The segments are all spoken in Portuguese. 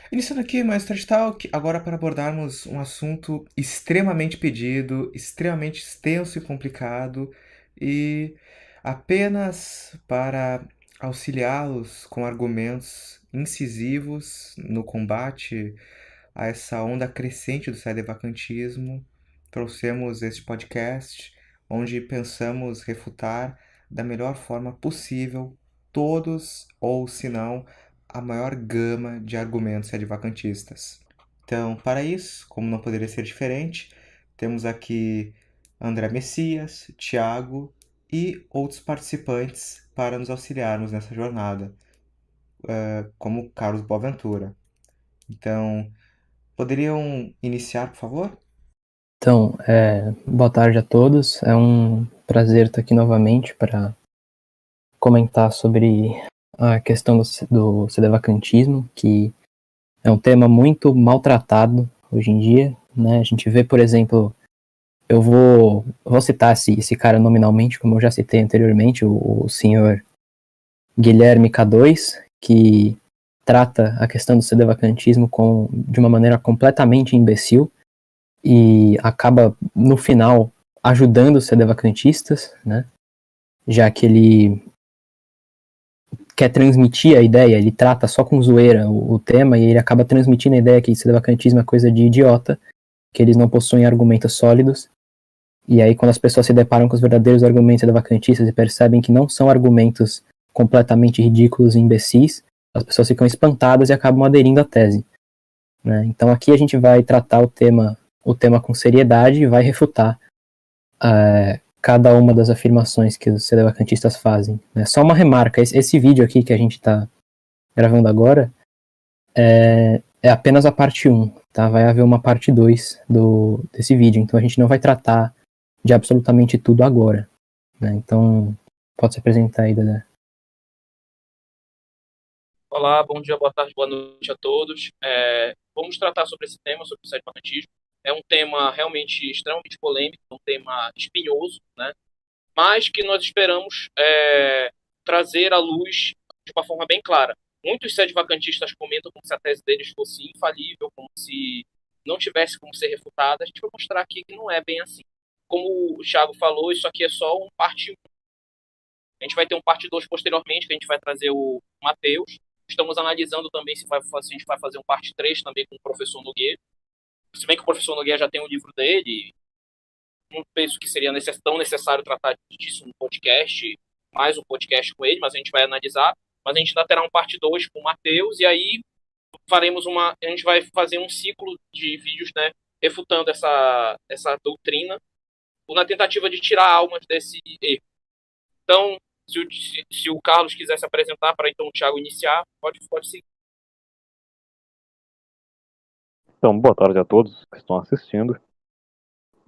Iniciando aqui mais Trash Talk, agora para abordarmos um assunto extremamente pedido, extremamente extenso e complicado, e apenas para auxiliá-los com argumentos incisivos no combate a essa onda crescente do cybervacantismo, trouxemos este podcast onde pensamos refutar da melhor forma possível todos, ou se não, a maior gama de argumentos advocantistas. Então, para isso, como não poderia ser diferente, temos aqui André Messias, Tiago e outros participantes para nos auxiliarmos nessa jornada, como Carlos Boaventura. Então, poderiam iniciar, por favor? Então, boa tarde a todos. É um prazer estar aqui novamente para comentar sobre a questão do sedevacantismo, que é um tema muito maltratado hoje em dia, né? A gente vê, por exemplo, eu vou citar esse cara nominalmente, como eu já citei anteriormente, o senhor Guilherme K2, que trata a questão do sedevacantismo de uma maneira completamente imbecil, e acaba, no final, ajudando os sedevacantistas, né? Já que ele quer transmitir a ideia, ele trata só com zoeira o tema, e ele acaba transmitindo a ideia que sedevacantismo é coisa de idiota, que eles não possuem argumentos sólidos, e aí quando as pessoas se deparam com os verdadeiros argumentos sedevacantistas e percebem que não são argumentos completamente ridículos e imbecis, as pessoas ficam espantadas e acabam aderindo à tese, né? Então aqui a gente vai tratar o tema com seriedade e vai refutar cada uma das afirmações que os sedevacantistas fazem, né? Só uma remarca, esse vídeo aqui que a gente está gravando agora é apenas a parte 1, tá? Vai haver uma parte 2 desse vídeo, então a gente não vai tratar de absolutamente tudo agora, né? Então, pode se apresentar aí, Dedé. Olá, bom dia, boa tarde, boa noite a todos. Vamos tratar sobre esse tema, sobre o cybernetismo. É um tema realmente extremamente polêmico, um tema espinhoso, né? Mas que nós esperamos trazer à luz de uma forma bem clara. Muitos sedvacantistas comentam como se a tese deles fosse infalível, como se não tivesse como ser refutada. A gente vai mostrar aqui que não é bem assim. Como o Thiago falou, isso aqui é só um parte 1. A gente vai ter um parte 2 posteriormente, que a gente vai trazer o Matheus. Estamos analisando também se a gente vai fazer um parte 3 também com o professor Nogueira. Se bem que o professor Nogueira já tem o livro dele, não penso que seria tão necessário tratar disso no podcast, mais um podcast com ele, mas a gente vai analisar. Mas a gente ainda terá um parte 2 com o Matheus, e aí a gente vai fazer um ciclo de vídeos, né, refutando essa doutrina, na tentativa de tirar almas desse erro. Então, se o Carlos quiser se apresentar para então o Thiago iniciar, pode seguir. Então, boa tarde a todos que estão assistindo.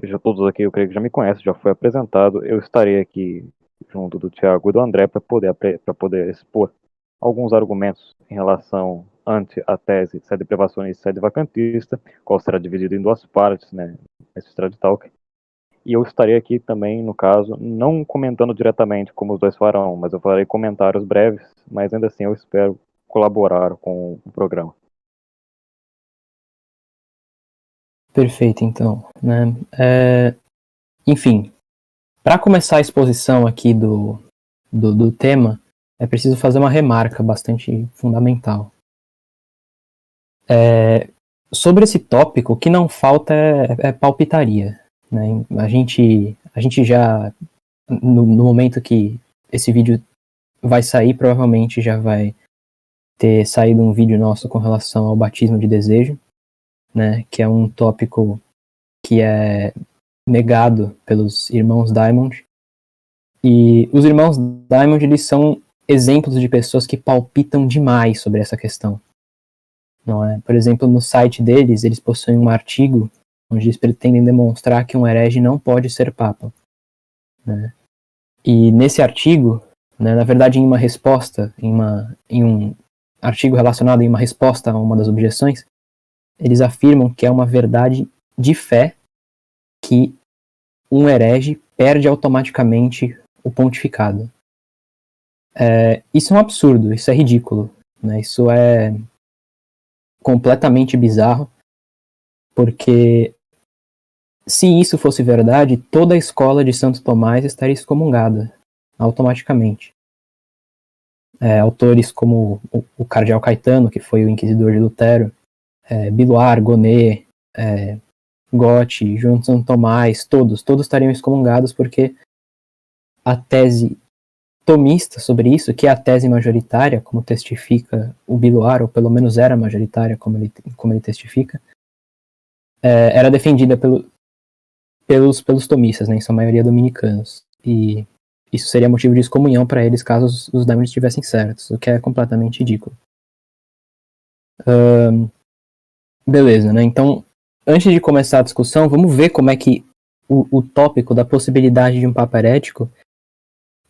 Já todos aqui, eu creio que já me conhecem, já foi apresentado. Eu estarei aqui junto do Thiago e do André para poder expor alguns argumentos em relação ante a tese sede privacionista e sede vacantista, qual será dividido em duas partes, né, nesse Trade Talk. E eu estarei aqui também, no caso, não comentando diretamente como os dois farão, mas eu farei comentários breves, mas ainda assim eu espero colaborar com o programa. Perfeito, então, né? Enfim, para começar a exposição aqui do tema, é preciso fazer uma remarca bastante fundamental. Sobre esse tópico, o que não falta é palpitaria, né? A gente já, no momento que esse vídeo vai sair, provavelmente já vai ter saído um vídeo nosso com relação ao batismo de desejo, né? Que é um tópico que é negado pelos irmãos Diamond. E os irmãos Diamond, eles são exemplos de pessoas que palpitam demais sobre essa questão. Não é? Por exemplo, no site deles, eles possuem um artigo onde eles pretendem demonstrar que um herege não pode ser papa, né? E nesse artigo, né, na verdade em uma resposta, em um artigo relacionado em uma resposta a uma das objeções, eles afirmam que é uma verdade de fé que um herege perde automaticamente o pontificado. Isso é um absurdo, isso é ridículo, né? Isso é completamente bizarro, porque se isso fosse verdade, toda a escola de Santo Tomás estaria excomungada automaticamente. Autores como o cardeal Caetano, que foi o inquisidor de Lutero, Biloar, Gonet, Gotti, João de Santo Tomás, todos estariam excomungados, porque a tese tomista sobre isso, que é a tese majoritária, como testifica o Biloar, ou pelo menos era majoritária, como ele testifica, era defendida pelos tomistas, né, em sua maioria dominicanos. E isso seria motivo de excomunhão para eles caso os demônios estivessem certos, o que é completamente ridículo. Beleza, né? Então, antes de começar a discussão, vamos ver como é que o tópico da possibilidade de um Papa herético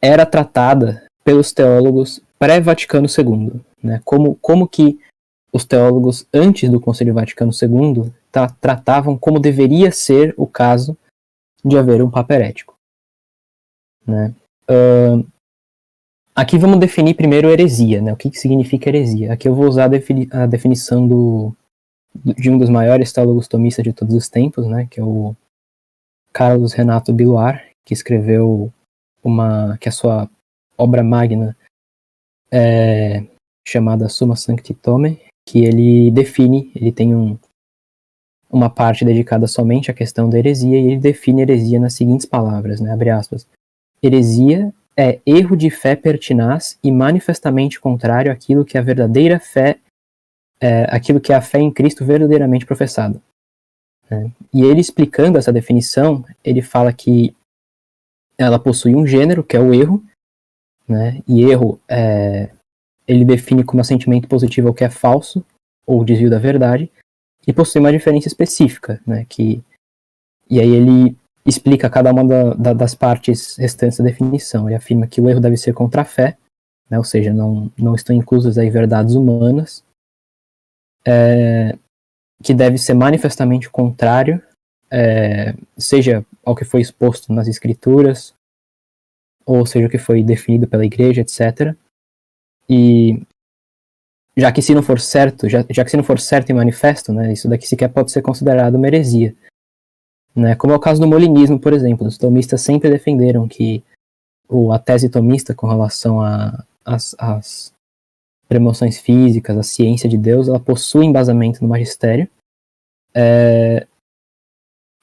era tratada pelos teólogos pré-Vaticano II, né? Como que os teólogos antes do Concílio Vaticano II tratavam como deveria ser o caso de haver um Papa herético, né? Aqui vamos definir primeiro heresia, né? O que significa heresia? Aqui eu vou usar a definição de um dos maiores teólogos tomistas de todos os tempos, né? Que é o Carlos Renato Biloar, que escreveu que é a sua obra magna chamada Summa Sanctitome, que ele tem uma parte dedicada somente à questão da heresia, e ele define heresia nas seguintes palavras, né? Abre aspas. Heresia é erro de fé pertinaz e manifestamente contrário àquilo que é a verdadeira fé, aquilo que é a fé em Cristo verdadeiramente professada. E ele, explicando essa definição, ele fala que ela possui um gênero, que é o erro, né? E erro, ele define como assentimento positivo ao que é falso, ou desvio da verdade, e possui uma diferença específica, né? E aí ele explica cada uma das partes restantes da definição. Ele afirma que o erro deve ser contra a fé, né? Ou seja, não estão inclusas aí verdades humanas, que deve ser manifestamente contrário, seja ao que foi exposto nas escrituras, ou seja o que foi definido pela igreja, etc. E já que se não for certo, já que se não for certo e manifesto, né, isso daqui sequer pode ser considerado uma heresia. Né? Como é o caso do molinismo, por exemplo. Os tomistas sempre defenderam que a tese tomista com relação às premoções físicas, a ciência de Deus, ela possui embasamento no magistério,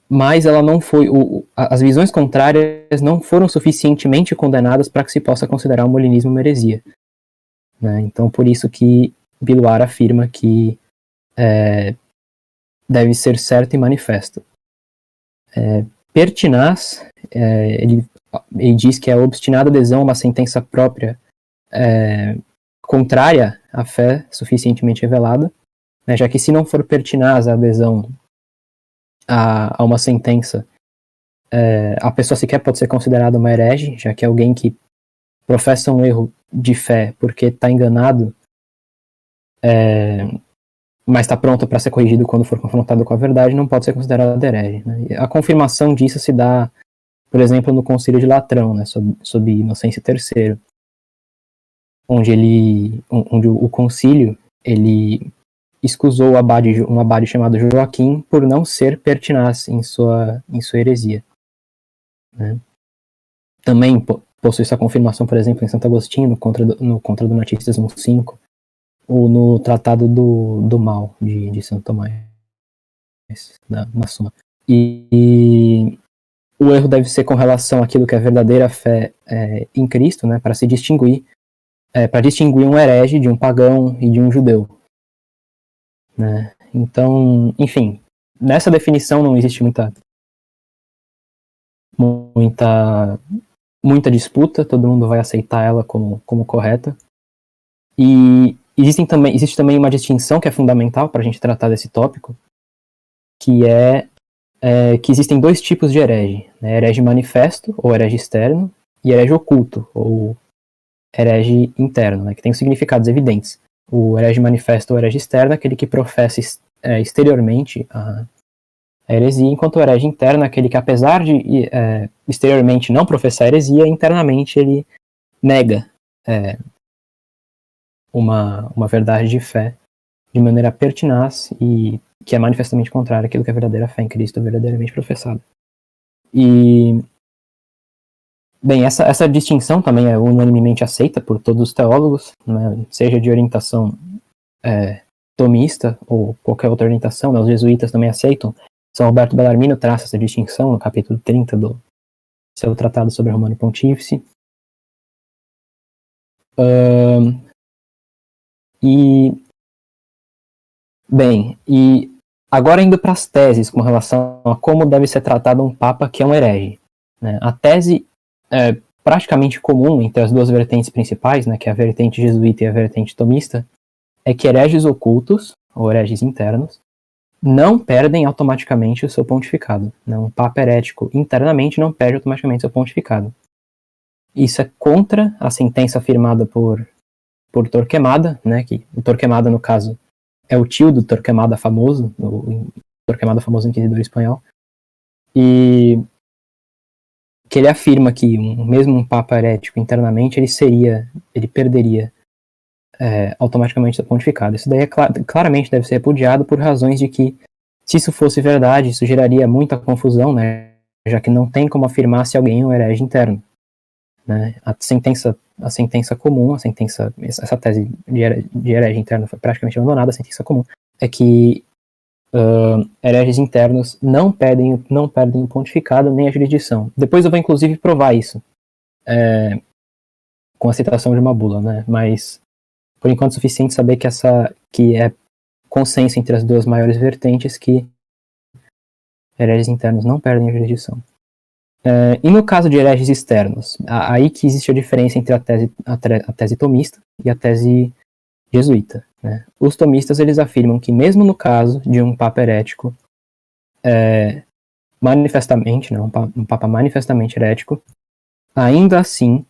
mas ela não foi, as visões contrárias não foram suficientemente condenadas para que se possa considerar o molinismo uma heresia. Né? Então, por isso que Biloar afirma que deve ser certo e manifesto. Pertinaz, ele diz que é a obstinada adesão a uma sentença própria contrária à fé suficientemente revelada, né, já que se não for pertinaz a adesão a uma sentença, a pessoa sequer pode ser considerada uma herege, já que é alguém que professa um erro de fé porque está enganado, mas está pronto para ser corrigido quando for confrontado com a verdade, não pode ser considerado herege. Né? A confirmação disso se dá, por exemplo, no Concílio de Latrão, né, sob Inocêncio III, onde o concílio ele excusou um abade chamado Joaquim por não ser pertinaz em sua heresia. Né? Também possui essa confirmação, por exemplo, em Santo Agostinho, no Contra do Natismo 5, ou no Tratado do Mal, de Santo Tomás, na Suma. E o erro deve ser com relação àquilo que é a verdadeira fé em Cristo, né, para distinguir um herege de um pagão e de um judeu. Né? Então, enfim, nessa definição não existe muita disputa, todo mundo vai aceitar ela como correta. E existe também uma distinção que é fundamental para a gente tratar desse tópico, que que existem dois tipos de herege, né? Herege manifesto, ou herege externo, e herege oculto, ou herege interno, né? Que tem significados evidentes. O herege manifesto ou herege externo é aquele que professa exteriormente a heresia, enquanto o herege interno é aquele que, apesar de exteriormente não professar heresia, internamente ele nega uma verdade de fé de maneira pertinaz e que é manifestamente contrária àquilo que é a verdadeira fé em Cristo verdadeiramente professada. E, bem, essa distinção também é unanimemente aceita por todos os teólogos, né, seja de orientação tomista ou qualquer outra orientação, né, os jesuítas também aceitam. São Roberto Bellarmino traça essa distinção no capítulo 30 do seu tratado sobre o Romano Pontífice. E agora indo para as teses com relação a como deve ser tratado um papa que é um herege, né? A tese praticamente comum entre as duas vertentes principais, né, que é a vertente jesuíta e a vertente tomista, é que hereges ocultos, ou hereges internos, não perdem automaticamente o seu pontificado. Né? Um papa herético internamente não perde automaticamente o seu pontificado. Isso é contra a sentença afirmada por Torquemada, né, que o Torquemada, no caso, é o tio do Torquemada famoso, o Torquemada famoso inquisidor espanhol, e que ele afirma que mesmo um papa herético internamente, ele perderia automaticamente seu pontificado. Isso daí claramente deve ser repudiado por razões de que, se isso fosse verdade, isso geraria muita confusão, né, já que não tem como afirmar se alguém é um herege interno. Né? A sentença comum, essa tese de herege interno foi praticamente abandonada. A sentença comum é que hereges internos não perdem o pontificado nem a jurisdição. Depois eu vou inclusive provar isso com a citação de uma bula, né? Mas por enquanto é suficiente saber que é consenso entre as duas maiores vertentes que hereges internos não perdem a jurisdição. E no caso de hereges externos, aí que existe a diferença entre a tese tomista e a tese jesuíta. Né? Os tomistas, eles afirmam que mesmo no caso de um papa herético, manifestamente, né, um papa manifestamente herético, ainda assim,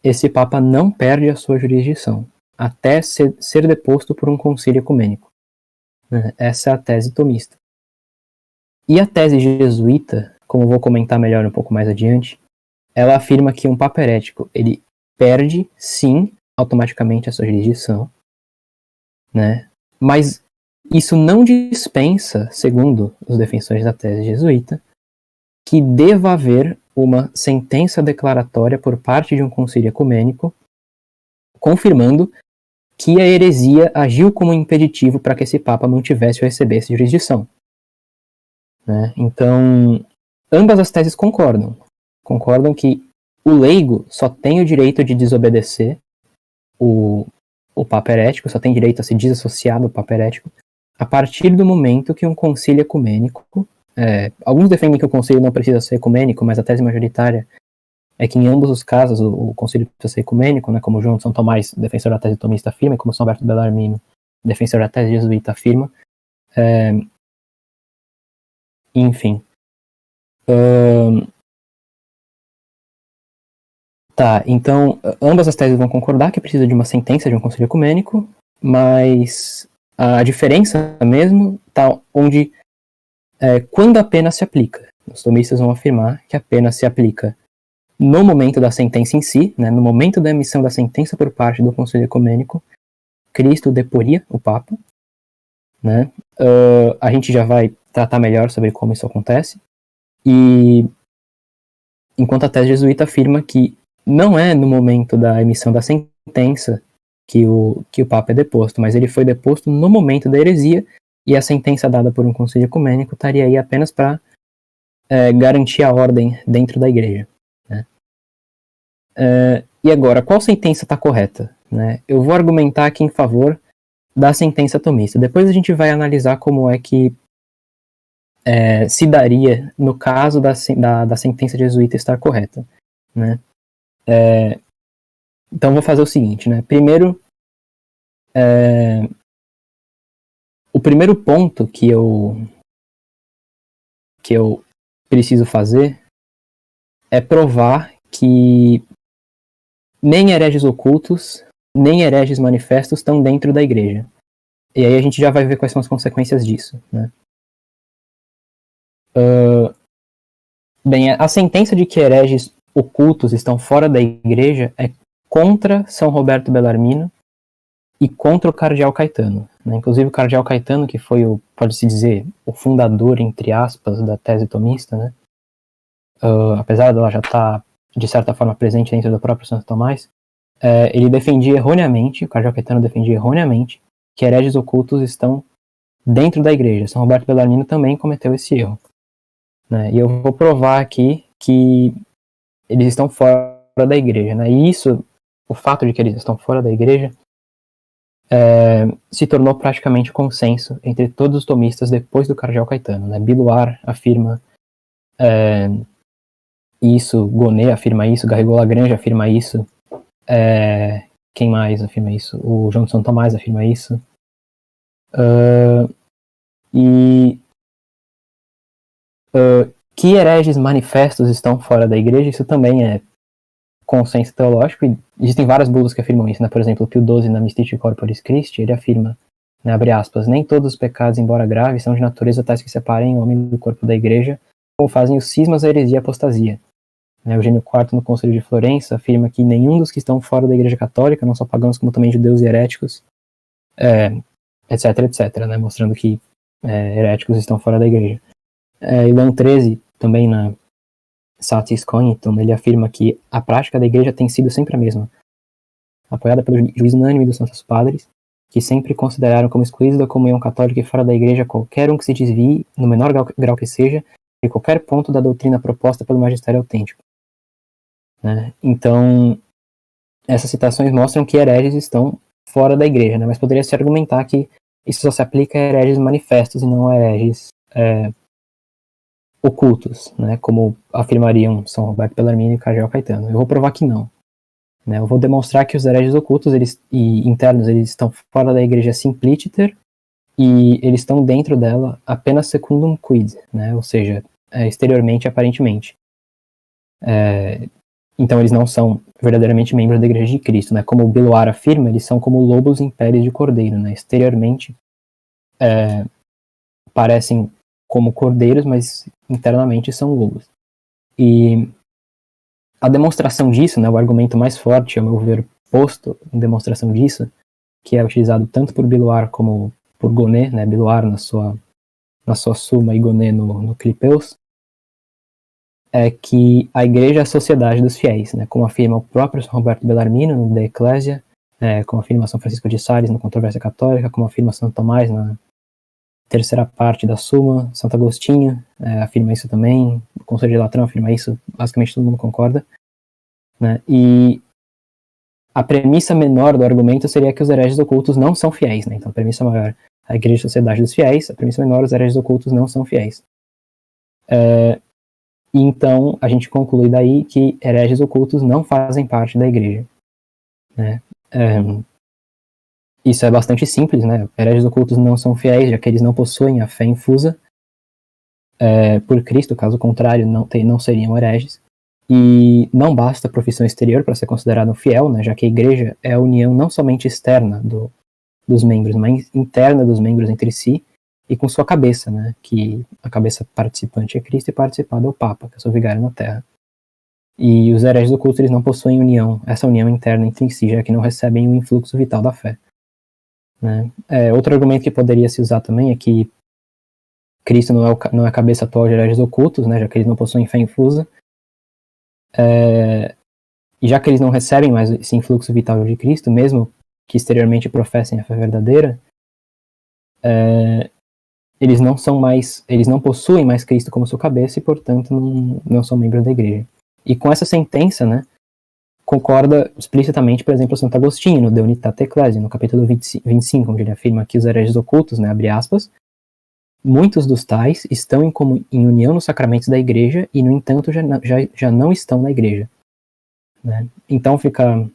esse papa não perde a sua jurisdição, até ser deposto por um concílio ecumênico. Né? Essa é a tese tomista. E a tese jesuíta, como eu vou comentar melhor um pouco mais adiante, ela afirma que um papa herético, ele perde, sim, automaticamente a sua jurisdição, né? Mas isso não dispensa, segundo os defensores da tese jesuíta, que deva haver uma sentença declaratória por parte de um concílio ecumênico confirmando que a heresia agiu como impeditivo para que esse papa mantivesse ou recebesse jurisdição. Né? Então, ambas as teses concordam que o leigo só tem o direito de desobedecer o papa herético, só tem direito a se desassociar do papa herético a partir do momento que um concílio ecumênico, alguns defendem que o concílio não precisa ser ecumênico, mas a tese majoritária é que em ambos os casos o concílio precisa ser ecumênico, né, como João de São Tomás, defensor da tese tomista, afirma, e como São Alberto Bellarmino, defensor da tese jesuíta, afirma. Enfim. Então ambas as teses vão concordar que precisa de uma sentença de um concílio ecumênico, mas a diferença mesmo está onde quando a pena se aplica. Os tomistas vão afirmar que a pena se aplica no momento da sentença em si, né, no momento da emissão da sentença por parte do concílio ecumênico, Cristo deporia o Papa. Né? A gente já vai tratar melhor sobre como isso acontece. E enquanto a tese jesuíta afirma que não é no momento da emissão da sentença que o Papa é deposto, mas ele foi deposto no momento da heresia, e a sentença dada por um concílio ecumênico estaria aí apenas para garantir a ordem dentro da igreja. Né? E agora, qual sentença está correta? Né? Eu vou argumentar aqui em favor da sentença tomista. Depois a gente vai analisar como é que se daria no caso da sentença jesuíta estar correta. Né? Então vou fazer o seguinte. Né? Primeiro, o primeiro ponto que eu preciso fazer é provar que nem hereges ocultos, nem hereges manifestos estão dentro da igreja. E aí a gente já vai ver quais são as consequências disso. Né? Bem, a sentença de que hereges ocultos estão fora da igreja é contra São Roberto Bellarmino e contra o cardeal Caetano, né? Inclusive o cardeal Caetano, que foi pode-se dizer, o fundador, entre aspas, da tese tomista, né? Apesar dela já estar, de certa forma, presente dentro do próprio Santo Tomás, ele defendia erroneamente, o cardeal Caetano defendia erroneamente, que hereges ocultos estão dentro da igreja. São Roberto Bellarmino também cometeu esse erro, né? E eu vou provar aqui que eles estão fora da igreja, né? E isso, o fato de que eles estão fora da igreja, se tornou praticamente consenso entre todos os tomistas depois do cardeal Caetano, né? Biluar afirma isso, Gonê afirma isso, Garrigou Lagrange afirma isso, quem mais afirma isso? O João de São Tomás afirma isso. Que hereges manifestos estão fora da igreja, isso também é consenso teológico, e existem várias bulas que afirmam isso, né? Por exemplo, Pio XII na Mystici Corporis Christi, ele afirma, né, abre aspas, nem todos os pecados, embora graves, são de natureza tais que separem o homem do corpo da igreja, ou fazem os cismas, a heresia e a apostasia. Eugênio IV, no Concílio de Florença, afirma que nenhum dos que estão fora da igreja católica, não só pagãos como também judeus e heréticos, etc, etc, né? Mostrando que heréticos estão fora da igreja. E Leão XIII, também na Satis Cognitum, ele afirma que a prática da igreja tem sido sempre a mesma, apoiada pelo juízo unânime dos Santos Padres, que sempre consideraram como excluídos da comunhão católica e fora da igreja qualquer um que se desvie, no menor grau que seja, de qualquer ponto da doutrina proposta pelo magistério autêntico. Né? Então, essas citações mostram que hereges estão fora da igreja, né? Mas poderia se argumentar que isso só se aplica a hereges manifestos e não a hereges ocultos, né? Como afirmariam São Roberto Bellarmino e Cardeal Caetano. Eu vou provar que não. Né? Eu vou demonstrar que os hereges ocultos e internos eles estão fora da igreja simpliciter e eles estão dentro dela apenas secundum quid, né? Ou seja, exteriormente, aparentemente. Então eles não são verdadeiramente membros da Igreja de Cristo, né? Como o Biluar afirma, eles são como lobos em peles de cordeiro, né? Exteriormente parecem como cordeiros, mas internamente são lobos. E a demonstração disso, né, o argumento mais forte, ao meu ver, posto em demonstração disso, que é utilizado tanto por Biluar como por Gonê, né? Biluar na sua Suma e Gonê no Clipeus, é que a igreja é a sociedade dos fiéis, né? Como afirma o próprio São Roberto Bellarmino no De Ecclesia, como afirma São Francisco de Sales no Controvérsia Católica, como afirma Santo Tomás na terceira parte da Suma, Santo Agostinho afirma isso também, o Conselho de Latrão afirma isso, basicamente todo mundo concorda, né? E a premissa menor do argumento seria que os hereges ocultos não são fiéis, né? Então a premissa maior, a igreja é a sociedade dos fiéis, a premissa menor, os hereges ocultos não são fiéis. E então a gente conclui daí que hereges ocultos não fazem parte da igreja. Né? Isso é bastante simples, né? Hereges ocultos não são fiéis, já que eles não possuem a fé infusa por Cristo, caso contrário não seriam hereges. E não basta a profissão exterior para ser considerado um fiel, né? Já que a igreja é a união não somente externa dos membros, mas interna dos membros entre si, e com sua cabeça, né, que a cabeça participante é Cristo e participado é o Papa, que é o seu vigário na Terra. E os hereges ocultos eles não possuem essa união interna entre si, já que não recebem o influxo vital da fé. Né? Outro argumento que poderia se usar também é que Cristo não é a cabeça atual de hereges ocultos, né, já que eles não possuem fé infusa, e já que eles não recebem mais esse influxo vital de Cristo, mesmo que exteriormente professem a fé verdadeira, eles não possuem mais Cristo como sua cabeça e, portanto, não são membros da igreja. E com essa sentença, né, concorda explicitamente, por exemplo, Santo Agostinho, no De Unitate Ecclesiae, no capítulo 25, onde ele afirma que os hereges ocultos, né, abre aspas, muitos dos tais estão em união nos sacramentos da igreja e, no entanto, já não estão na igreja. Né? Então fica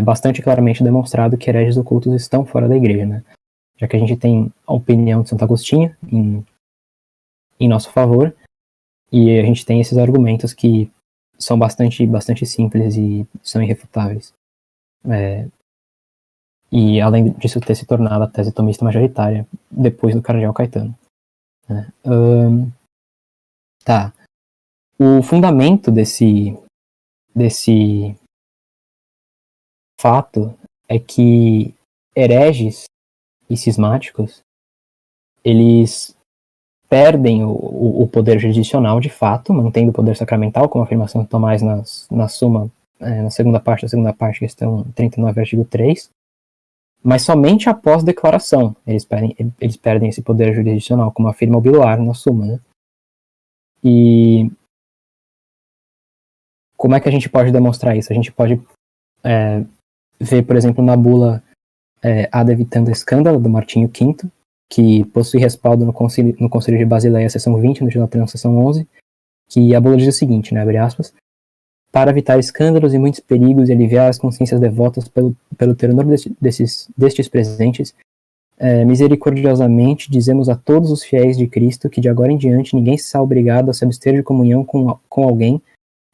bastante claramente demonstrado que hereges ocultos estão fora da igreja, né? Já que a gente tem a opinião de Santo Agostinho em nosso favor, e a gente tem esses argumentos que são bastante simples e são irrefutáveis. E além disso ter se tornado a tese tomista majoritária depois do cardeal Caetano. Né? Tá. O fundamento desse fato é que hereges e cismáticos, eles perdem o poder jurisdicional de fato, mantendo o poder sacramental, como a afirmação de Tomás na Suma, na segunda parte, questão 39, artigo 3, mas somente após declaração eles perdem esse poder jurisdicional, como afirma o Biluar na Suma, né? E como é que a gente pode demonstrar isso? A gente pode ver, por exemplo, na bula Ad Evitanda Scandalo, do Martinho V, que possui respaldo no Concílio de Basileia, seção 20, no de Latrão, seção 11, que a bula diz o seguinte, né, abre aspas, para evitar escândalos e muitos perigos e aliviar as consciências devotas pelo tenor destes presentes, misericordiosamente dizemos a todos os fiéis de Cristo que de agora em diante ninguém será obrigado a se abster de comunhão com alguém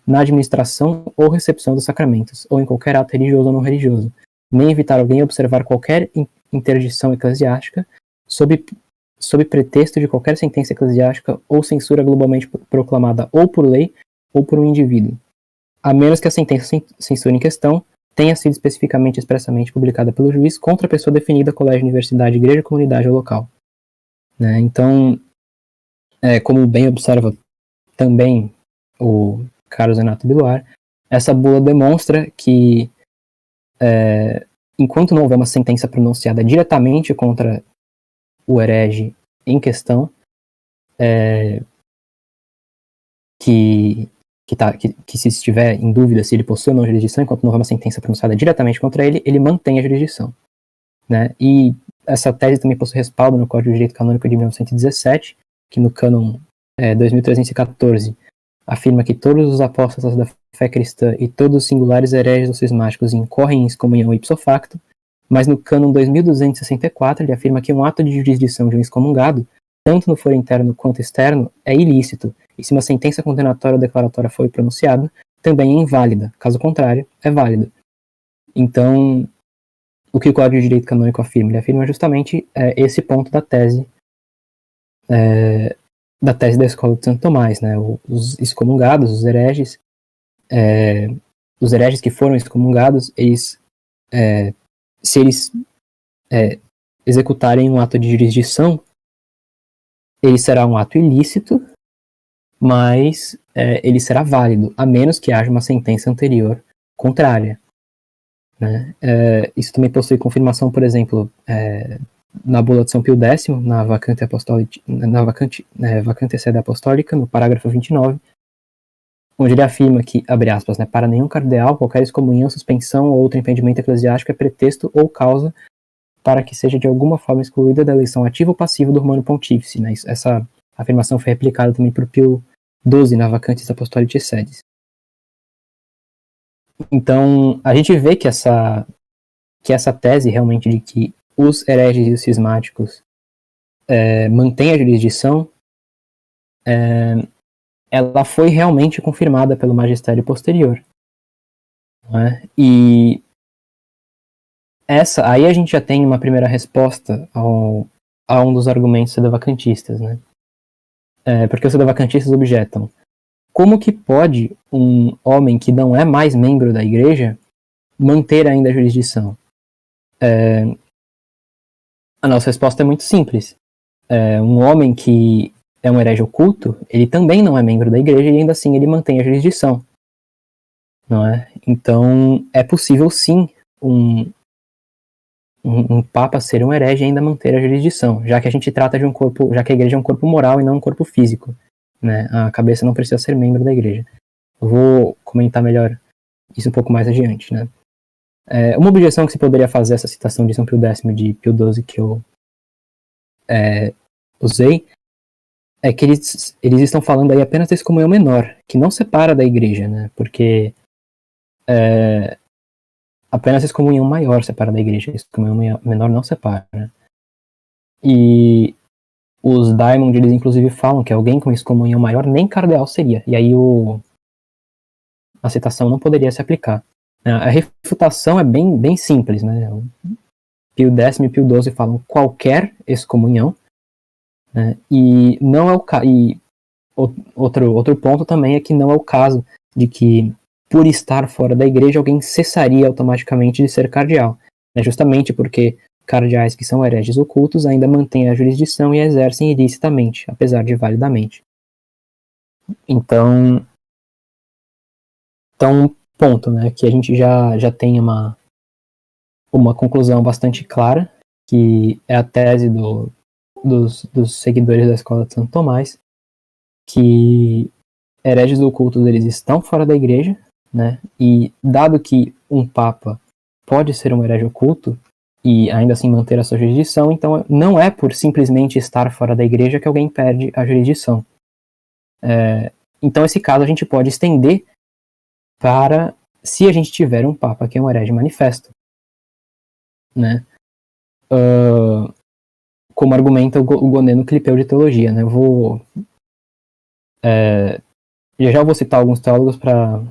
na administração ou recepção dos sacramentos, ou em qualquer ato religioso ou não religioso, nem evitar alguém observar qualquer interdição eclesiástica, sob pretexto de qualquer sentença eclesiástica ou censura globalmente proclamada ou por lei ou por um indivíduo, a menos que a sentença censura em questão tenha sido especificamente expressamente publicada pelo juiz contra a pessoa definida, colégio, universidade, igreja, comunidade ou local. Né? Então, como bem observa também o Carlos Renato Biluar, essa bula demonstra que enquanto não houver uma sentença pronunciada diretamente contra o herege em questão, que se estiver em dúvida se ele possui ou não jurisdição, enquanto não houver uma sentença pronunciada diretamente contra ele, ele mantém a jurisdição. Né? E essa tese também possui respaldo no Código de Direito Canônico de 1917, que no cânon 2314 afirma que todos os apóstolos da fé cristã e todos os singulares hereges ou cismáticos incorrem em excomunhão ipso facto, mas no cânon 2264 ele afirma que um ato de jurisdição de um excomungado, tanto no foro interno quanto externo, é ilícito, e se uma sentença condenatória ou declaratória foi pronunciada, também é inválida, caso contrário, é válida. Então, o que o Código de Direito Canônico afirma? Ele afirma justamente esse ponto da tese da Escola de Santo Tomás, né? Os excomungados, os hereges que foram excomungados, eles, se eles executarem um ato de jurisdição, ele será um ato ilícito, mas ele será válido, a menos que haja uma sentença anterior contrária. Né? Isso também possui confirmação, por exemplo, na bula de São Pio X, na vacante sede apostólica, no parágrafo 29, onde ele afirma que, abre aspas, né, para nenhum cardeal, qualquer excomunhão, suspensão ou outro impedimento eclesiástico é pretexto ou causa para que seja de alguma forma excluída da eleição ativa ou passiva do Romano Pontífice. Né? Essa afirmação foi replicada também por Pio XII na Vacantes Apostolicae Sedis. Então, a gente vê que essa tese realmente de que os hereges e os cismáticos mantêm a jurisdição, ela foi realmente confirmada pelo magistério posterior. Né? E aí a gente já tem uma primeira resposta a um dos argumentos sedevacantistas, né? Porque os sedevacantistas objetam: como que pode um homem que não é mais membro da igreja manter ainda a jurisdição? A nossa resposta é muito simples. Um homem que é um herege oculto, ele também não é membro da igreja e ainda assim ele mantém a jurisdição. Não é? Então, é possível sim um papa ser um herege e ainda manter a jurisdição, já que a gente trata de um corpo, já que a igreja é um corpo moral e não um corpo físico. Né? A cabeça não precisa ser membro da igreja. Eu vou comentar melhor isso um pouco mais adiante. Né? Uma objeção que se poderia fazer a essa citação de São Pio X de Pio XII que eu usei é que eles estão falando aí apenas da excomunhão menor, que não separa da igreja, né? Porque apenas a excomunhão maior separa da igreja, a excomunhão menor não separa. Né? E os Diamond, eles inclusive falam que alguém com excomunhão maior nem cardeal seria, e aí a citação não poderia se aplicar. A refutação é bem, bem simples, né? Pio X e Pio XII falam qualquer excomunhão, né? E não é outro ponto também é que não é o caso de que, por estar fora da igreja, alguém cessaria automaticamente de ser cardeal. Justamente porque cardeais que são hereges ocultos ainda mantêm a jurisdição e a exercem ilicitamente, apesar de validamente. Então ponto, né, que a gente já tem uma conclusão bastante clara, que é a tese dos seguidores da escola de Santo Tomás, que hereges ocultos eles estão fora da igreja, né, e dado que um papa pode ser um herege oculto e ainda assim manter a sua jurisdição, então não é por simplesmente estar fora da igreja que alguém perde a jurisdição. Então esse caso a gente pode estender para se a gente tiver um papa que é um herege manifesto, né? Como argumenta o Gonet no Clipeu de Teologia, né? Já vou citar alguns teólogos para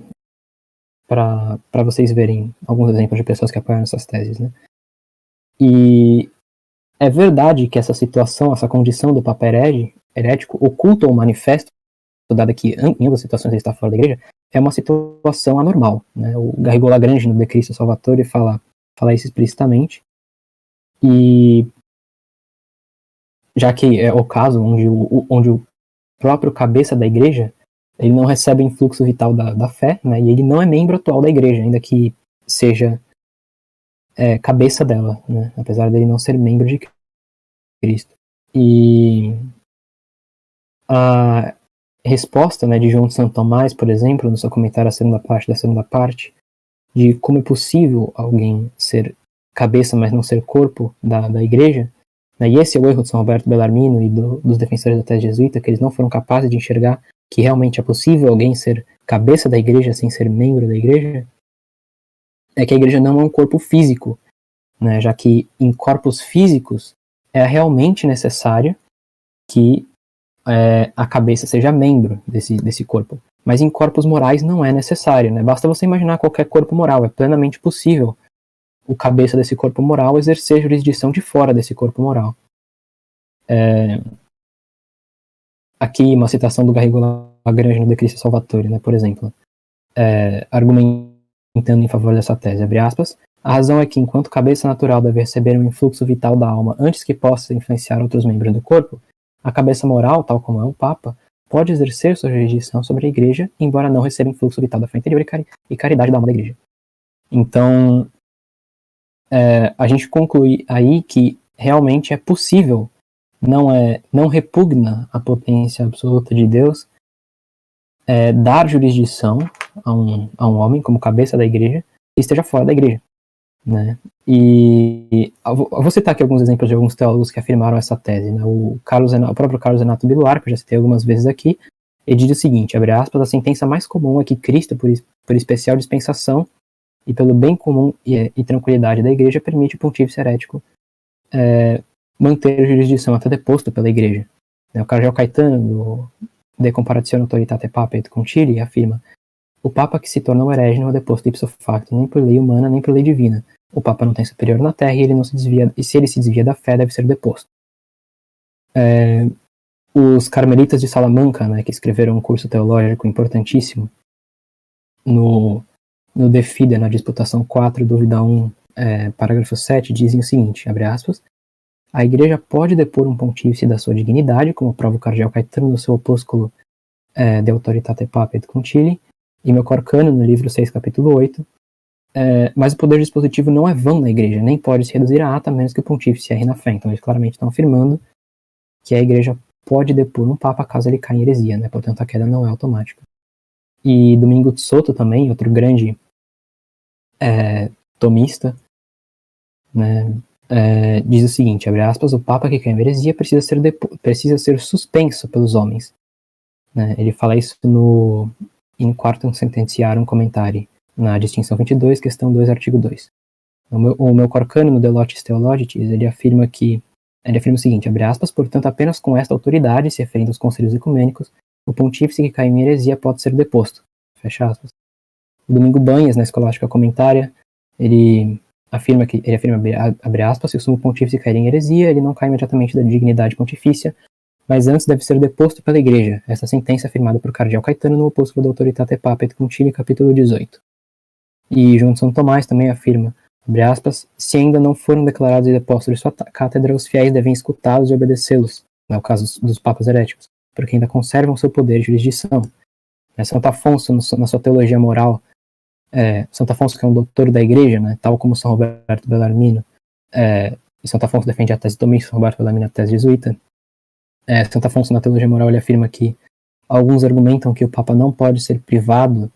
vocês verem alguns exemplos de pessoas que apoiaram essas teses, né? E é verdade que essa situação, essa condição do papa herético, oculto ou manifesto, dada que em ambas situações ele está fora da igreja, é uma situação anormal, né? O Garrigou Lagrange, no De Christo Salvatore, fala isso explicitamente. E já que é o caso onde o próprio cabeça da igreja ele não recebe o influxo vital da fé, né? E ele não é membro atual da igreja, ainda que seja cabeça dela, né? Apesar dele não ser membro de Cristo. E a resposta, né, de João de Santo Tomás, por exemplo, no seu comentário à segunda parte, de como é possível alguém ser cabeça, mas não ser corpo da igreja, né, e esse é o erro de São Roberto Bellarmino e dos defensores da tese jesuíta, que eles não foram capazes de enxergar que realmente é possível alguém ser cabeça da igreja sem ser membro da igreja, é que a igreja não é um corpo físico, né, já que em corpos físicos é realmente necessário que a cabeça seja membro desse corpo. Mas em corpos morais não é necessário, né? Basta você imaginar qualquer corpo moral. É plenamente possível o cabeça desse corpo moral exercer jurisdição de fora desse corpo moral. Aqui uma citação do Garrigou Lagrange no De Christo Salvatore, né, por exemplo, argumentando em favor dessa tese, abre aspas, a razão é que enquanto cabeça natural deve receber um influxo vital da alma antes que possa influenciar outros membros do corpo, a cabeça moral, tal como é o Papa, pode exercer sua jurisdição sobre a igreja, embora não receba influxo vital da fé interior e caridade da alma da igreja. Então, a gente conclui aí que realmente é possível, não repugna a potência absoluta de Deus, dar jurisdição a um homem como cabeça da igreja que esteja fora da igreja, né? E eu vou citar aqui alguns exemplos de alguns teólogos que afirmaram essa tese, né? O próprio Carlos Renato Biluar, que eu já citei algumas vezes aqui, ele diz o seguinte, abre aspas, a sentença mais comum é que Cristo, por especial dispensação e pelo bem comum e tranquilidade da igreja, permite o pontífice herético manter a jurisdição até deposto pela igreja. O cardeal Caetano, do De Comparatione Autoritate Papae et Concilii, afirma, o Papa que se tornou herege não é deposto ipso facto, nem por lei humana, nem por lei divina. O Papa não tem superior na terra e se ele se desvia da fé, deve ser deposto. Os carmelitas de Salamanca, né, que escreveram um curso teológico importantíssimo, no De Fide, na disputação 4, dúvida 1, parágrafo 7, dizem o seguinte, abre aspas, a igreja pode depor um pontífice da sua dignidade, como prova o cardeal Caetano no seu opúsculo De Autoritate Papae et Concilii, e meu Corcano, no livro 6, capítulo 8, mas o poder dispositivo não é vão na igreja, nem pode se reduzir a ata, menos que o pontífice erre na fé. Então eles claramente estão afirmando que a igreja pode depor um papa caso ele caia em heresia, né? Portanto a queda não é automática. E Domingo de Soto também, outro grande tomista, né, diz o seguinte, abre aspas, o papa que cai em heresia precisa ser suspenso pelos homens. Né? Ele fala isso in quartum sententiarum commentari, na distinção 22, questão 2, artigo 2. O meu Corcano, no De Lotis Theologicis, ele afirma o seguinte, abre aspas, portanto, apenas com esta autoridade, se referindo aos conselhos ecumênicos, o pontífice que cai em heresia pode ser deposto. Fecha aspas. O Domingo Banhas, na Escolástica Comentária, ele afirma, abre aspas, se o sumo pontífice cair em heresia, ele não cai imediatamente da dignidade pontifícia, mas antes deve ser deposto pela igreja. Essa sentença é afirmada por cardeal Caetano no opúsculo da Autoritate Papae et Concilii, capítulo 18. E João de São Tomás também afirma, abre aspas, se ainda não foram declarados e depostos de sua cátedra, os fiéis devem escutá-los e obedecê-los, no caso dos papas heréticos, porque ainda conservam seu poder de jurisdição. Santo Afonso, na sua teologia moral, Santo Afonso, que é um doutor da igreja, né, tal como São Roberto Bellarmino, e Santo Afonso defende a tese tomista, São Roberto Bellarmino a tese jesuíta. Santo Afonso, na teologia moral, ele afirma que alguns argumentam que o Papa não pode ser privado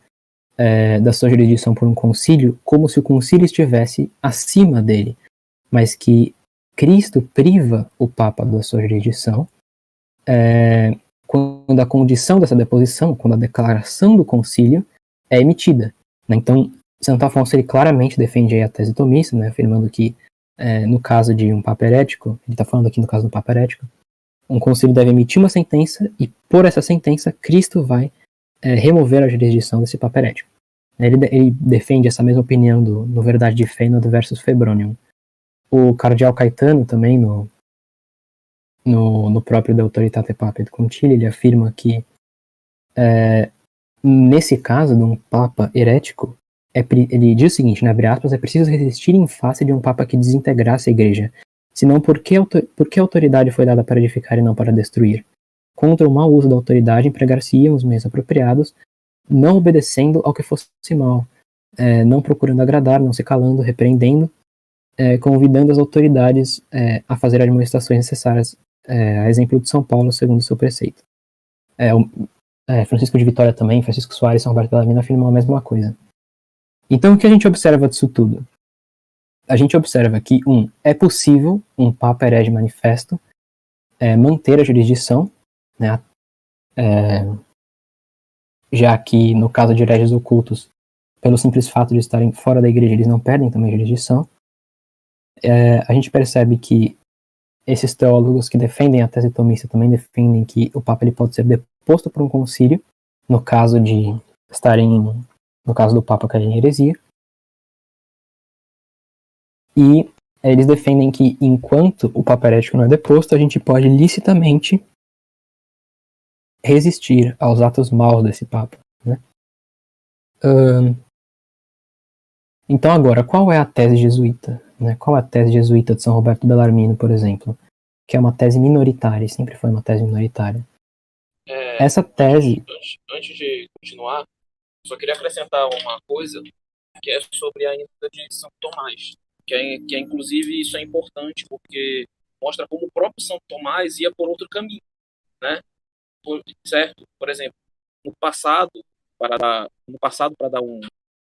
da sua jurisdição por um concílio, como se o concílio estivesse acima dele, mas que Cristo priva o Papa da sua jurisdição quando a condição dessa deposição, quando a declaração do concílio é emitida. Né? Então, Santo Afonso ele claramente defende aí a tese tomista, né, afirmando que no caso de um Papa herético, ele está falando aqui no caso do Papa herético, um concílio deve emitir uma sentença e por essa sentença Cristo vai remover a jurisdição desse Papa herético. Ele defende essa mesma opinião no Verdade de Fé e no Adversus Febronium. O cardeal Caetano também, no próprio De Autoritate Papae et Concilii, ele afirma que nesse caso de um Papa herético, ele diz o seguinte, né, abre aspas, é preciso resistir em face de um Papa que desintegrasse a Igreja, senão por que a autoridade foi dada para edificar e não para destruir? Contra o mau uso da autoridade empregar-se-iam os meios apropriados, não obedecendo ao que fosse mal, não procurando agradar, não se calando, repreendendo, convidando as autoridades a fazer admoestações necessárias, a exemplo de São Paulo, segundo o seu preceito. Francisco de Vitória também, Francisco Soares e São Roberto Bellarmino afirmam a mesma coisa. Então, o que a gente observa disso tudo? A gente observa que, é possível um Papa herege manifesto manter a jurisdição, né, já que, no caso de hereges ocultos, pelo simples fato de estarem fora da igreja, eles não perdem também a jurisdição. A gente percebe que esses teólogos que defendem a tese tomista também defendem que o Papa ele pode ser deposto por um concílio, no caso do Papa cair em heresia. E eles defendem que, enquanto o Papa herético não é deposto, a gente pode licitamente resistir aos atos maus desse Papa. Né? Então, agora, qual é a tese jesuíta? Né? Qual é a tese jesuíta de São Roberto Bellarmino, por exemplo? Que é uma tese minoritária, e sempre foi uma tese minoritária. Essa tese... Antes de continuar, só queria acrescentar uma coisa, que é sobre a ida de São Tomás. Que é inclusive isso é importante porque mostra como o próprio São Tomás ia por outro caminho, né? Certo? Por exemplo, no passado, para dar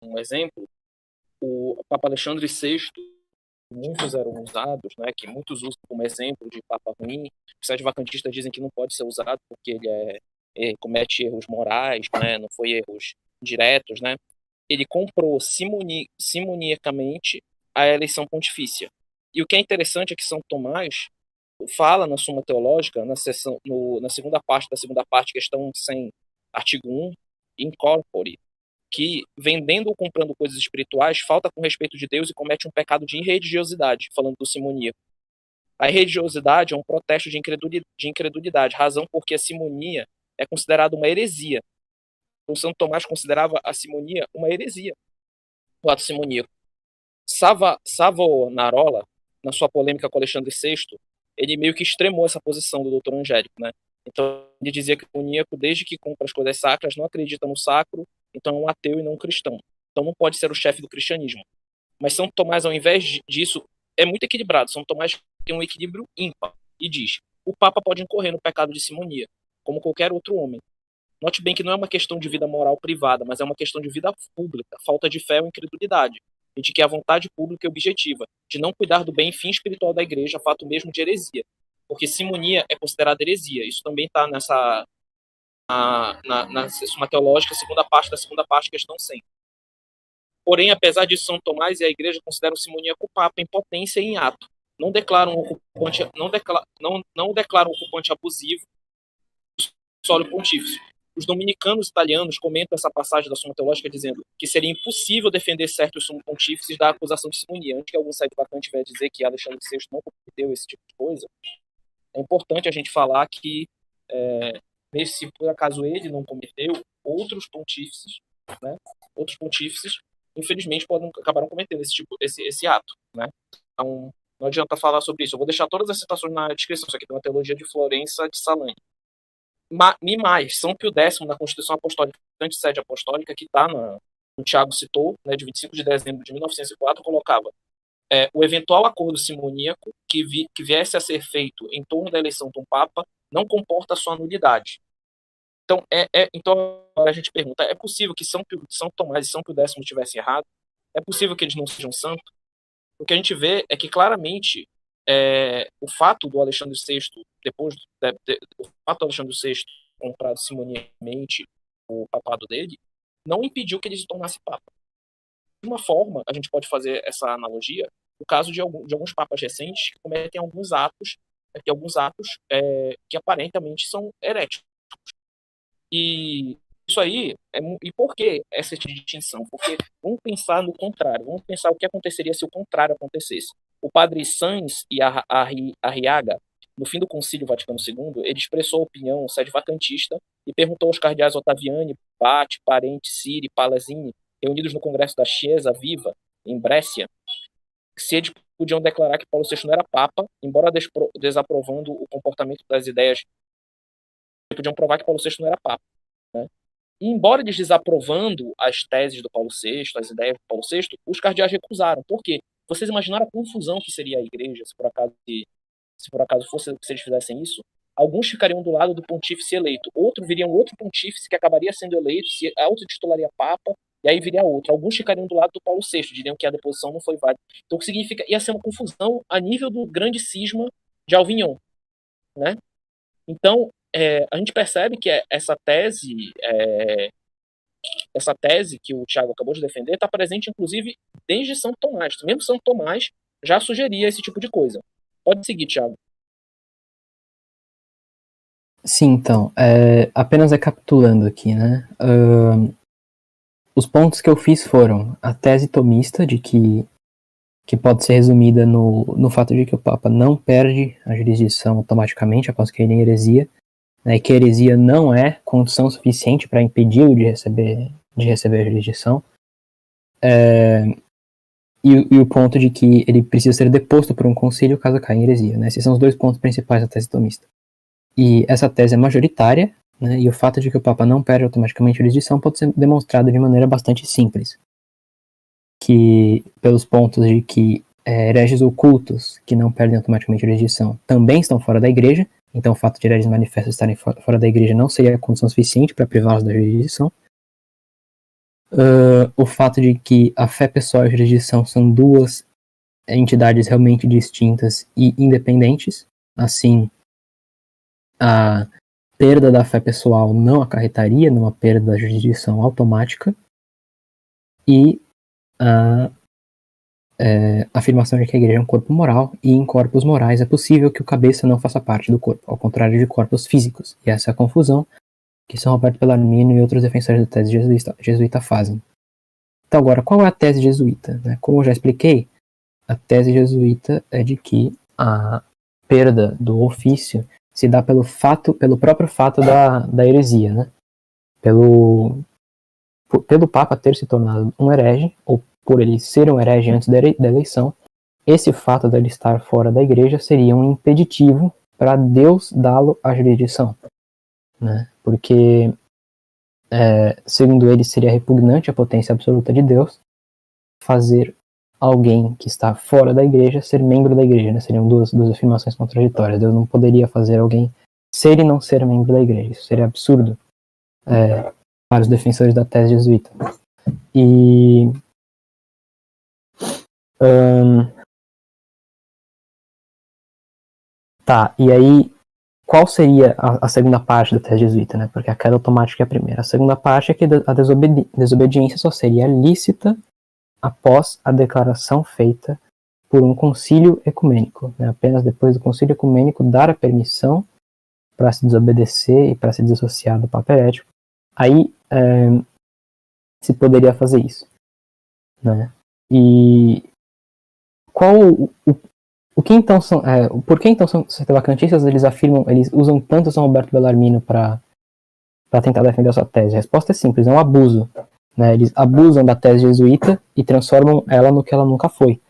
um exemplo, o Papa Alexandre VI, muitos eram usados, né? Que muitos usam como exemplo de Papa ruim. Os vacantistas dizem que não pode ser usado porque ele comete erros morais, né? Não foi erros diretos, né? Ele comprou simoniacamente a eleição pontifícia. E o que é interessante é que São Tomás fala na Suma Teológica, na segunda parte, questão 100, artigo 1, incorpore, que vendendo ou comprando coisas espirituais, falta com respeito de Deus e comete um pecado de irreligiosidade, falando do simoníaco. A irreligiosidade é um protesto de incredulidade, razão porque a simonia é considerada uma heresia. O Santo Tomás considerava a simonia uma heresia, o ato simoníaco. Savonarola, na sua polêmica com Alexandre VI, ele meio que extremou essa posição do doutor Angélico, né? Então, ele dizia que o simoníaco, desde que compra as coisas sacras, não acredita no sacro, então é um ateu e não um cristão. Então não pode ser o chefe do cristianismo. Mas São Tomás, ao invés disso, é muito equilibrado. São Tomás tem um equilíbrio ímpar e diz: o Papa pode incorrer no pecado de simonia, como qualquer outro homem. Note bem que não é uma questão de vida moral privada, mas é uma questão de vida pública, falta de fé ou incredulidade, e de que a vontade pública é objetiva, de não cuidar do bem e fim espiritual da igreja, fato mesmo de heresia. Porque simonia é considerada heresia. Isso também está na Suma Teológica, segunda parte, questão 100. Porém, apesar disso, São Tomás e a igreja consideram simoníaco o Papa em potência e em ato. Não declaram o ocupante abusivo do solo pontífice. Os dominicanos italianos comentam essa passagem da Suma Teológica dizendo que seria impossível defender certos sumos pontífices da acusação de simonia. Antes que algum site vacante venha dizer que Alexandre VI não cometeu esse tipo de coisa, é importante a gente falar que, se por acaso ele não cometeu, outros pontífices infelizmente, acabaram cometendo esse ato, né? Então, não adianta falar sobre isso. Eu vou deixar todas as citações na descrição. Isso aqui tem uma teologia de Florença de Salani. E mais, São Pio X, na Constituição Apostólica, Antissede Apostólica, que está no Tiago citou, né, de 25 de dezembro de 1904, colocava o eventual acordo simoníaco que viesse a ser feito em torno da eleição de um Papa não comporta sua nulidade. Então, então agora a gente pergunta, é possível que São Tomás e São Pio X tivessem errado? É possível que eles não sejam santos? O que a gente vê é que claramente o fato do Alexandre VI, o fato do Alexandre VI comprado simoniamente o papado dele, não impediu que ele se tornasse papa. De uma forma, a gente pode fazer essa analogia no caso de alguns papas recentes que cometem alguns atos que aparentemente são heréticos. E isso aí, e por que essa distinção? Porque vamos pensar no contrário, vamos pensar o que aconteceria se o contrário acontecesse. O padre Sanz e Arriaga, no fim do Concílio Vaticano II, ele expressou a opinião sedevacantista e perguntou aos cardeais Ottaviani, Batti, Parente, Siri, Palazzini, reunidos no Congresso da Chiesa Viva, em Brescia, se eles podiam declarar que Paulo VI não era papa, embora desaprovando o comportamento das ideias, podiam provar que Paulo VI não era papa, né? E embora eles desaprovando as teses do Paulo VI, as ideias do Paulo VI, os cardeais recusaram. Por quê? Vocês imaginaram a confusão que seria a igreja se por acaso fosse se eles fizessem isso? Alguns ficariam do lado do pontífice eleito, viriam outro pontífice que acabaria sendo eleito, se a outra titularia papa, e aí viria outro. Alguns ficariam do lado do Paulo VI, diriam que a deposição não foi válida. Então, o que significa? Ia ser uma confusão a nível do grande cisma de Avignon, né? Então, a gente percebe que essa tese que o Tiago acabou de defender está presente, inclusive, desde Santo Tomás. Mesmo Santo Tomás já sugeria esse tipo de coisa. Pode seguir, Tiago. Sim, então, apenas recapitulando aqui, né? Os pontos que eu fiz foram a tese tomista, de que pode ser resumida no fato de que o Papa não perde a jurisdição automaticamente após cair em heresia, né, que a heresia não é condição suficiente para impedi-lo de receber a jurisdição, e o ponto de que ele precisa ser deposto por um concílio caso caia em heresia, né? Esses são os dois pontos principais da tese tomista. E essa tese é majoritária, né, e o fato de que o Papa não perde automaticamente a jurisdição pode ser demonstrado de maneira bastante simples, que pelos pontos de que hereges ocultos que não perdem automaticamente a jurisdição também estão fora da igreja. Então, o fato de hereges manifestos estarem fora da igreja não seria condição suficiente para privá-los da jurisdição. O fato de que a fé pessoal e a jurisdição são duas entidades realmente distintas e independentes. Assim, a perda da fé pessoal não acarretaria numa perda da jurisdição automática. E a afirmação de que a igreja é um corpo moral, e em corpos morais é possível que o cabeça não faça parte do corpo, ao contrário de corpos físicos. E essa é a confusão que São Roberto Bellarmino e outros defensores da tese jesuíta fazem. Então agora, qual é a tese jesuíta? Como eu já expliquei, a tese jesuíta é de que a perda do ofício se dá pelo próprio fato da heresia, né? Pelo Papa ter se tornado um herege, ou por ele ser um herege antes da eleição, esse fato dele estar fora da igreja seria um impeditivo para Deus dá-lo a jurisdição, né? Porque, segundo ele, seria repugnante à potência absoluta de Deus fazer alguém que está fora da igreja ser membro da igreja, né? Seriam duas afirmações contraditórias. Deus não poderia fazer alguém ser e não ser membro da igreja. Isso seria absurdo para os defensores da tese jesuíta. E e aí, qual seria a segunda parte da tese jesuíta, né? Porque a queda automática é a primeira. A segunda parte é que a desobediência só seria lícita após a declaração feita por um concílio ecumênico, né? Apenas depois do concílio ecumênico dar a permissão para se desobedecer e para se desassociar do Papa herético, aí se poderia fazer isso, né? E por que então são sedevacantistas? Eles usam tanto São Roberto Bellarmino para tentar defender a sua tese? A resposta é simples, é um abuso. né? Eles abusam da tese jesuíta e transformam ela no que ela nunca foi,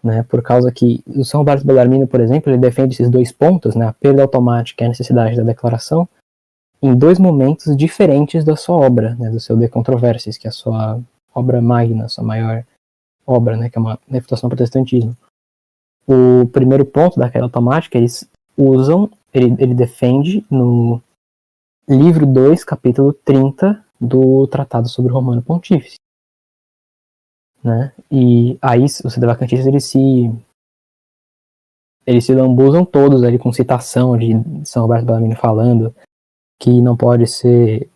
né? Por causa que o São Roberto Bellarmino, por exemplo, ele defende esses dois pontos, né? A perda automática e a necessidade da declaração, em dois momentos diferentes da sua obra, né? Do seu De Controversias, que é a sua obra magna, a sua maior obra, né? Que é uma refutação ao protestantismo. O primeiro ponto da queda automática, eles usam, ele defende no livro 2, capítulo 30 do Tratado sobre o Romano Pontífice, né? E aí os sedevacantistas eles se lambuzam todos ali com citação de São Roberto Bellarmino falando que não pode ser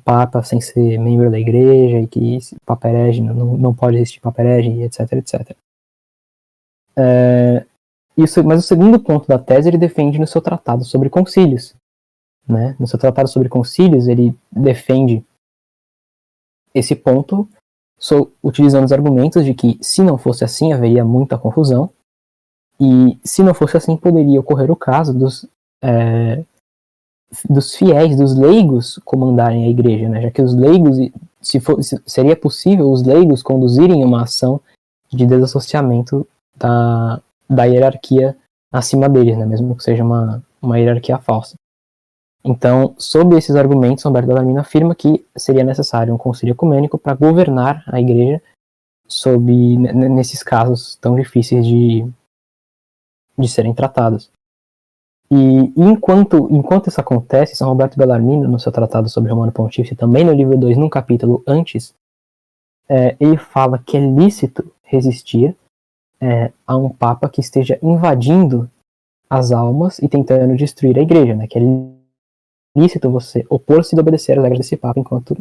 papa sem ser membro da igreja, e que papa herege, não pode existir papa herege, etc, etc. Mas o segundo ponto da tese ele defende no seu tratado sobre concílios, né? No seu tratado sobre concílios ele defende esse ponto utilizando os argumentos de que se não fosse assim haveria muita confusão, e se não fosse assim poderia ocorrer o caso dos fiéis, dos leigos comandarem a igreja, né? Já que os leigos, seria possível os leigos conduzirem uma ação de desassociamento da hierarquia acima deles, né? Mesmo que seja uma hierarquia falsa. Então, sob esses argumentos, São Roberto Bellarmino afirma que seria necessário um concílio ecumênico para governar a igreja nesses casos tão difíceis de serem tratados. E enquanto isso acontece, São Roberto Bellarmino, no seu tratado sobre o Romano Pontífice, também no livro 2, num capítulo antes, ele fala que é lícito resistir a um papa que esteja invadindo as almas e tentando destruir a igreja, né? Que é lícito você opor-se e obedecer às regras desse papa enquanto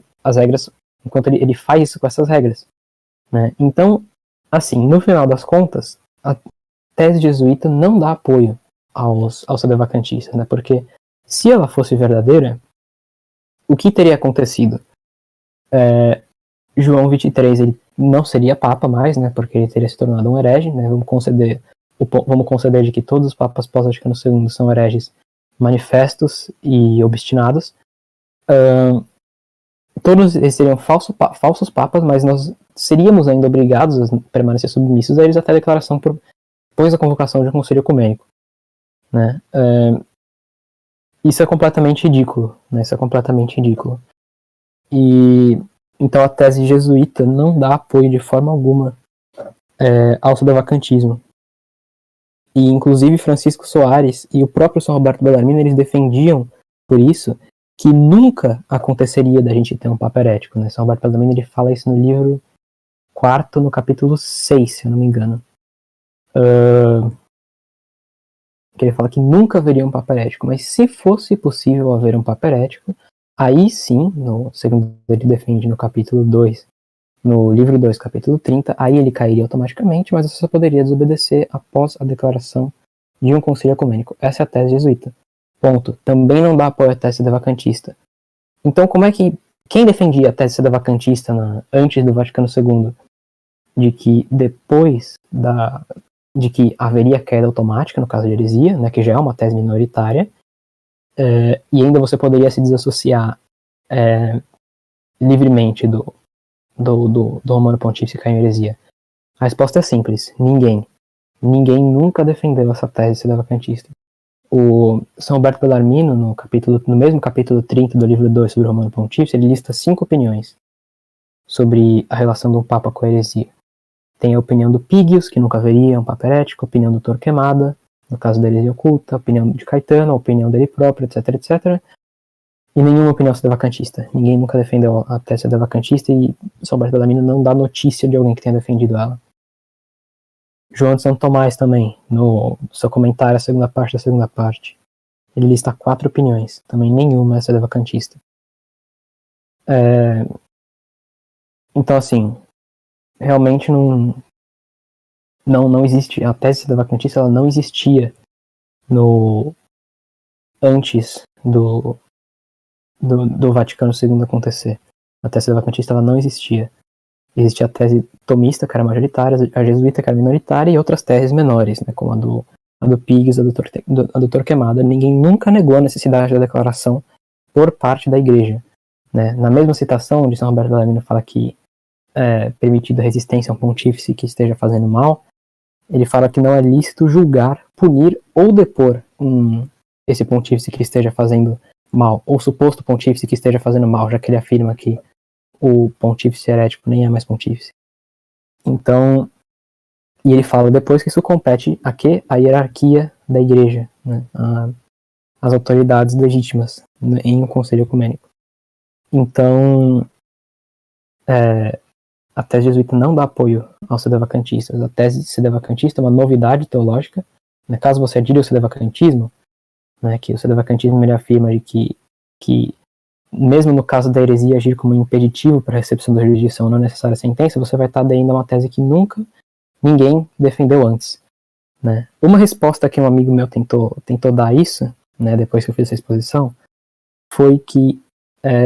ele faz isso com essas regras, né? Então, assim, no final das contas, a tese jesuíta não dá apoio aos sedevacantistas, né? Porque se ela fosse verdadeira, o que teria acontecido? João XXIII ele não seria papa mais, né? Porque ele teria se tornado um herege, né? Vamos conceder de que todos os papas pós-Vaticano II são hereges manifestos e obstinados. Todos eles seriam falsos papas, mas nós seríamos ainda obrigados a permanecer submissos a eles até a declaração depois da convocação de um concílio ecumênico, né? Isso é completamente ridículo, né? Isso é completamente ridículo. E então a tese jesuíta não dá apoio de forma alguma ao sedevacantismo. E inclusive Francisco Soares e o próprio São Roberto Bellarmino, eles defendiam, por isso, que nunca aconteceria da gente ter um papa herético, né? São Roberto Bellarmino ele fala isso no livro 4, no capítulo 6, se eu não me engano. Que ele fala que nunca haveria um papa herético, mas se fosse possível haver um papa herético, aí sim, segundo ele defende no capítulo 2, no livro 2, capítulo 30, aí ele cairia automaticamente, mas você só poderia desobedecer após a declaração de um concílio ecumênico. Essa é a tese jesuíta. Ponto. Também não dá apoio à tese sedevacantista. Então, quem defendia a tese sedevacantista antes do Vaticano II, de que depois de que haveria queda automática, no caso de heresia, né, que já é uma tese minoritária, e ainda você poderia se desassociar livremente do Romano Pontífice cair em heresia? A resposta é simples: ninguém nunca defendeu essa tese sedevacantista. O São Roberto Bellarmino, no mesmo capítulo 30 do livro 2 sobre o Romano Pontífice, ele lista 5 opiniões sobre a relação do Papa com a heresia. Tem a opinião do Pigius, que nunca haveria um papa herético, a opinião do Torquemada, no caso da heresia oculta, a opinião de Caetano, a opinião dele próprio, etc, etc. E nenhuma opinião sedevacantista. Ninguém nunca defendeu a tese sedevacantista e São Roberto Bellarmino não dá notícia de alguém que tenha defendido ela. João de Santo Tomás também, no seu comentário, a segunda parte, ele lista 4 opiniões. Também nenhuma é sedevacantista. Então, assim, realmente não existe, a tese sedevacantista ela não existia antes do Vaticano II acontecer. A tese sedevacantista ela não existia. Existia a tese tomista, que era majoritária, a jesuíta, que era minoritária, e outras teses menores, né, como a do Pigius, a do Torquemada. Ninguém nunca negou a necessidade da declaração por parte da igreja. né? Na mesma citação, onde São Roberto Bellarmino fala que é permitido a resistência a um pontífice que esteja fazendo mal, ele fala que não é lícito julgar, punir ou depor esse pontífice que esteja fazendo mal, ou suposto pontífice que esteja fazendo mal, já que ele afirma que o pontífice herético nem é mais pontífice. Então, e ele fala depois que isso compete a quê? A hierarquia da igreja, né? As autoridades legítimas em um conselho ecumênico. Então, a tese jesuíta não dá apoio aos sedevacantistas. A tese sedevacantista é uma novidade teológica. Caso você adire ao sedevacantismo, né, que o sedevacantismo ele afirma de que mesmo no caso da heresia agir como impeditivo para a recepção da jurisdição não necessária sentença, você vai estar aderindo a uma tese que nunca ninguém defendeu antes. Né? Uma resposta que um amigo meu tentou dar a isso, né, depois que eu fiz essa exposição, foi que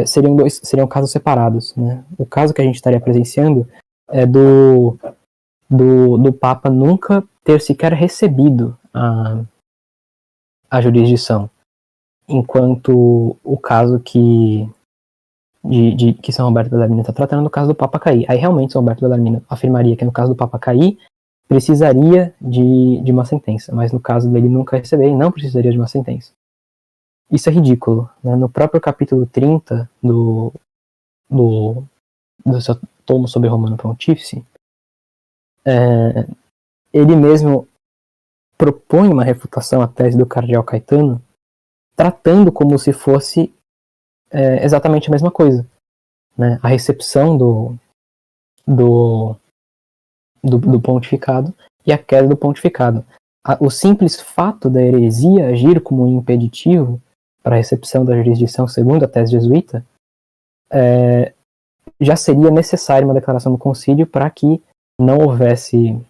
seriam casos separados. Né? O caso que a gente estaria presenciando é do Papa nunca ter sequer recebido a jurisdição, enquanto o caso que São Roberto Bellarmino está tratando no caso do Papa cair. Aí realmente São Roberto Bellarmino afirmaria que no caso do Papa cair precisaria de uma sentença, mas no caso dele nunca receber, não precisaria de uma sentença. Isso é ridículo. Né? No próprio capítulo 30 do seu tomo sobre Romano Pontífice, ele mesmo propõe uma refutação à tese do cardeal Caetano, tratando como se fosse exatamente a mesma coisa. Né? A recepção do pontificado e a queda do pontificado. O simples fato da heresia agir como um impeditivo para a recepção da jurisdição segundo a tese jesuíta já seria necessária uma declaração do concílio para que não houvesse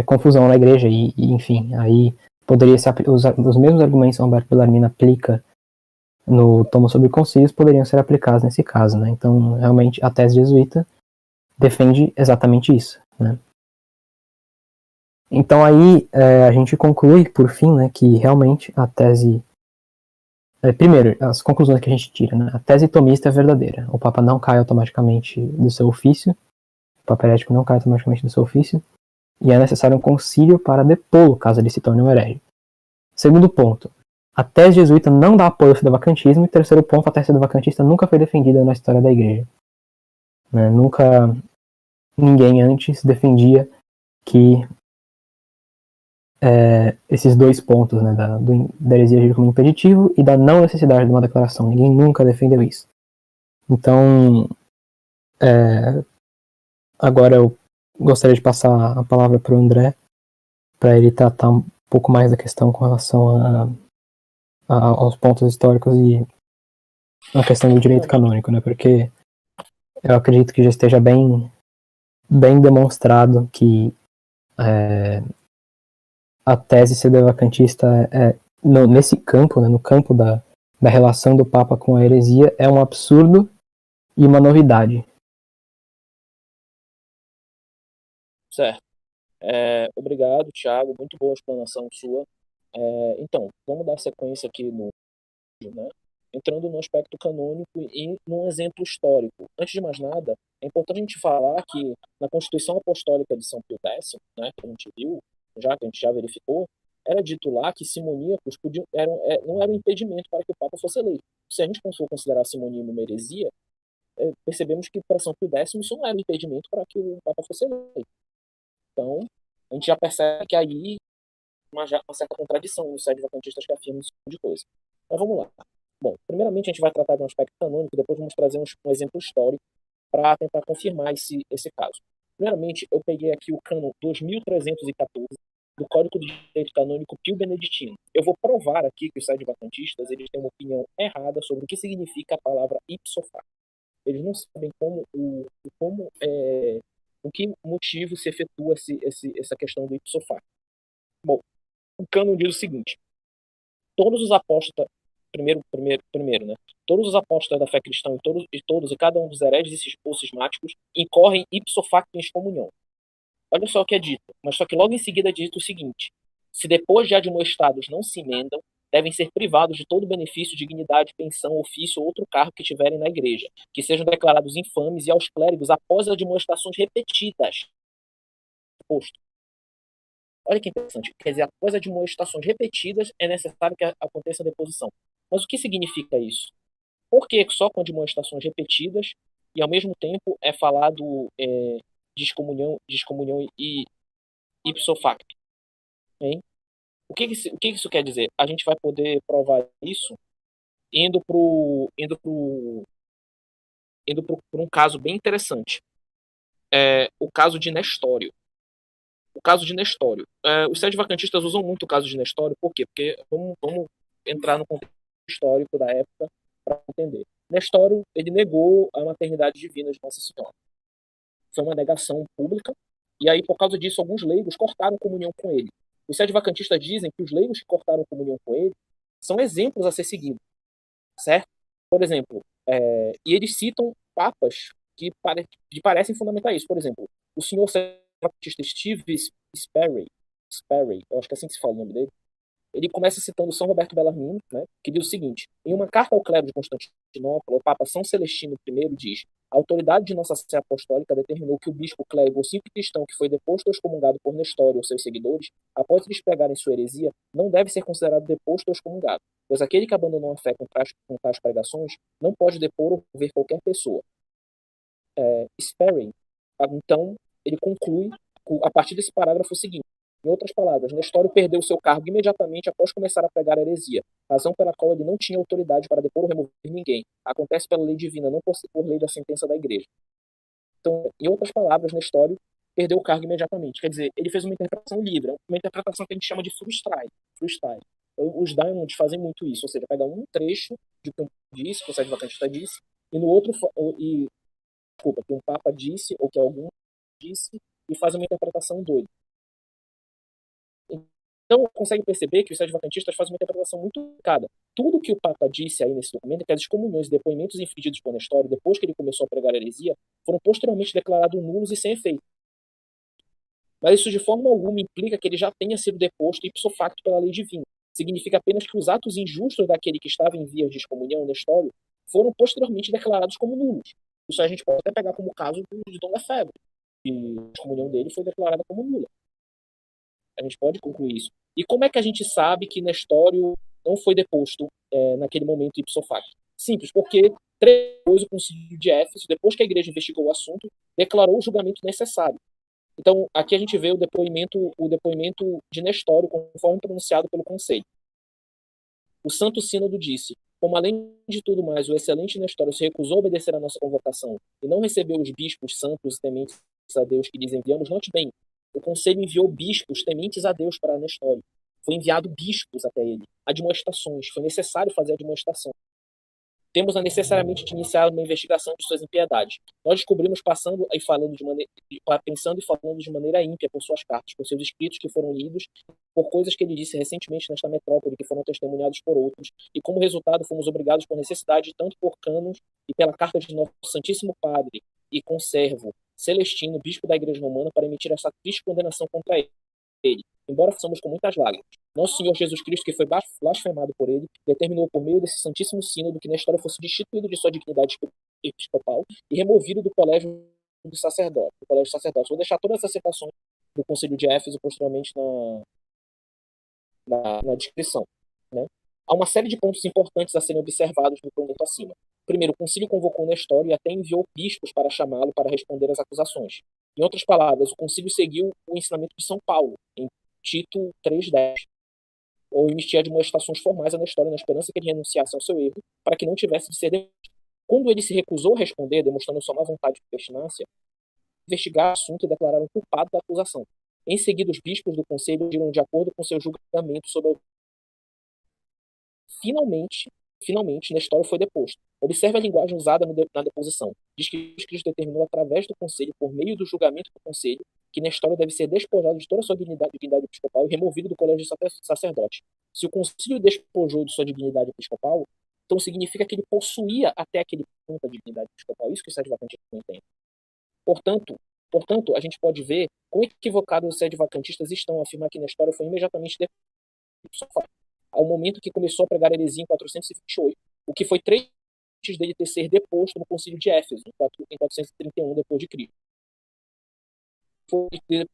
confusão na igreja e enfim, aí poderia ser os mesmos argumentos que Roberto Bellarmino aplica no tomo sobre concílios poderiam ser aplicados nesse caso, né? Então, realmente, a tese jesuíta defende exatamente isso, né? Então, aí, a gente conclui, por fim, né, que realmente a tese... primeiro, as conclusões que a gente tira, né? A tese tomista é verdadeira. O Papa não cai automaticamente do seu ofício, o Papa herético não cai automaticamente do seu ofício, e é necessário um concílio para depô-lo, caso ele se torne um herege. Segundo ponto, a tese jesuíta não dá apoio ao sedevacantismo. E terceiro ponto, a tese sedevacantista nunca foi defendida na história da igreja. Né? Nunca ninguém antes defendia que esses dois pontos, né, da heresia agir como impeditivo e da não necessidade de uma declaração. Ninguém nunca defendeu isso. Então, agora eu gostaria de passar a palavra para o André, para ele tratar um pouco mais da questão com relação aos pontos históricos e a questão do direito canônico, né? Porque eu acredito que já esteja bem demonstrado que a tese sedevacantista nesse campo, né, no campo da relação do Papa com a heresia, é um absurdo e uma novidade. Certo. Obrigado, Thiago. Muito boa explanação sua. Então, vamos dar sequência aqui no vídeo, né? Entrando no aspecto canônico e num exemplo histórico. Antes de mais nada, é importante a gente falar que na Constituição Apostólica de São Pio X, né, que a gente viu, que a gente já verificou, era dito lá que simoníacos não era um impedimento para que o Papa fosse eleito. Se a gente for considerar a simonia uma heresia, percebemos que para São Pio X isso não era um impedimento para que o Papa fosse eleito. Então, a gente já percebe que aí uma certa contradição nos sedevacantistas que afirmam esse tipo de coisa. Mas vamos lá. Bom, primeiramente a gente vai tratar de um aspecto canônico, depois vamos trazer um exemplo histórico para tentar confirmar esse caso. Primeiramente, eu peguei aqui o cânon 2314 do Código de Direito Canônico Pio Beneditino. Eu vou provar aqui que os sedevacantistas eles têm uma opinião errada sobre o que significa a palavra ipso facto. Eles não sabem o que motivo se efetua essa questão do ipso facto. Bom, o cânon diz o seguinte: todos os apóstolos, primeiro, né? Todos os apóstolos da fé cristã e cada um dos hereges ou cismáticos incorrem ipso facto em excomunhão. Olha só o que é dito, mas só que logo em seguida é dito o seguinte: se depois de admoestados não se emendam, devem ser privados de todo benefício, dignidade, pensão, ofício ou outro cargo que tiverem na igreja, que sejam declarados infames, e aos clérigos, após admoestações repetidas, posto. Olha que interessante, quer dizer, após admoestações repetidas, é necessário que aconteça a deposição. Mas o que significa isso? Por que só com admoestações repetidas e, ao mesmo tempo, é falado descomunhão e ipso facto? Hein? O que isso quer dizer? A gente vai poder provar isso indo por um caso bem interessante. O caso de Nestório. O caso de Nestório. Os sedevacantistas usam muito o caso de Nestório, por quê? Porque vamos entrar no contexto histórico da época para entender. Nestório, ele negou a maternidade divina de Nossa Senhora. Foi uma negação pública, e aí, por causa disso, alguns leigos cortaram comunhão com ele. Os sedevacantistas dizem que os leigos que cortaram comunhão com ele são exemplos a ser seguidos, certo? Por exemplo, e eles citam papas que parecem fundamentar isso. Por exemplo, o senhor sedevacanista Steve Sperry, eu acho que é assim que se fala o nome dele, ele começa citando São Roberto Bellarmino, né, que diz o seguinte: em uma carta ao clero de Constantinopla, o Papa São Celestino I diz: a autoridade de Nossa Sé Apostólica determinou que o bispo, clérigo ou simples cristão que foi deposto ou excomungado por Nestório ou seus seguidores, após eles pregarem sua heresia, não deve ser considerado deposto ou excomungado, pois aquele que abandonou a fé com tais pregações não pode depor ou ver qualquer pessoa. Sperry, então, ele conclui a partir desse parágrafo o seguinte: em outras palavras, Nestório perdeu seu cargo imediatamente após começar a pregar a heresia, razão pela qual ele não tinha autoridade para depor ou remover ninguém. Acontece pela lei divina, não por lei da sentença da igreja. Então, em outras palavras, Nestório perdeu o cargo imediatamente. Quer dizer, ele fez uma interpretação livre, uma interpretação que a gente chama de freestyle. Os Diamonds fazem muito isso, ou seja, pega um trecho de que um disse, que o Sedevacantista disse, e no outro, que um Papa disse, ou que algum disse, e faz uma interpretação doida. Então, consegue perceber que os sedevacantistas fazem uma interpretação muito complicada. Tudo que o Papa disse aí nesse documento é que as excomunhões e depoimentos infligidos por Nestório, depois que ele começou a pregar a heresia, foram posteriormente declarados nulos e sem efeito. Mas isso de forma alguma implica que ele já tenha sido deposto ipso facto pela lei divina. Significa apenas que os atos injustos daquele que estava em vias de excomunhão, Nestório, foram posteriormente declarados como nulos. Isso a gente pode até pegar como o caso de Dom Lefebvre, que a excomunhão dele foi declarada como nula. A gente pode concluir isso. E como é que a gente sabe que Nestório não foi deposto naquele momento ipso facto? Simples, porque depois o concílio de Éfeso, depois que a igreja investigou o assunto, declarou o julgamento necessário. Então, aqui a gente vê o depoimento de Nestório, conforme pronunciado pelo conselho. O Santo Sínodo disse: como além de tudo mais, o excelente Nestório se recusou a obedecer à nossa convocação e não recebeu os bispos santos e tementes a Deus que lhes enviamos, note bem, o conselho enviou bispos tementes a Deus para Nestório. Foi enviado bispos até ele. Admoestações. Foi necessário fazer admoestação. Temos a necessariamente de iniciar uma investigação de suas impiedades. Nós descobrimos pensando e falando de maneira ímpia por suas cartas, por seus escritos que foram lidos, por coisas que ele disse recentemente nesta metrópole que foram testemunhados por outros, e como resultado fomos obrigados por necessidade, tanto por cânones e pela carta de nosso Santíssimo Padre e conservo Celestino, bispo da Igreja Romana, para emitir essa triste condenação contra ele, embora façamos com muitas lágrimas. Nosso Senhor Jesus Cristo, que foi blasfemado por ele, determinou por meio desse Santíssimo Sínodo que Nestório fosse destituído de sua dignidade episcopal e removido do colégio do sacerdote. Vou deixar todas as citações do Concílio de Éfeso posteriormente na descrição. Né? Há uma série de pontos importantes a serem observados no documento acima. Primeiro, o concílio convocou Nestório e até enviou bispos para chamá-lo para responder às acusações. Em outras palavras, o concílio seguiu o ensinamento de São Paulo, em Tito 3,10, ou emitir admoestações formais a Nestório na esperança que ele renunciasse ao seu erro, para que não tivesse de ser demitido. Quando ele se recusou a responder, demonstrando sua má vontade e pertinência, investigaram o assunto e declararam culpado da acusação. Em seguida, os bispos do conselho agiram de acordo com seu julgamento sobre a... Finalmente, Nestório foi deposto. Observe a linguagem usada na deposição. Diz que Cristo determinou através do conselho, por meio do julgamento do conselho, que Nestório deve ser despojado de toda a sua dignidade episcopal e removido do colégio de sacerdote. Se o concílio despojou de sua dignidade episcopal, então significa que ele possuía até aquele ponto a dignidade episcopal. Isso que os sedevacantistas não entendem. Portanto, a gente pode ver quão equivocados os sedevacantistas estão a afirmar que Nestório foi imediatamente deposto. ao momento que começou a pregar heresia em 428, o que foi 3 antes dele ter sido deposto no concílio de Éfeso, em 431 depois de Cristo. Foi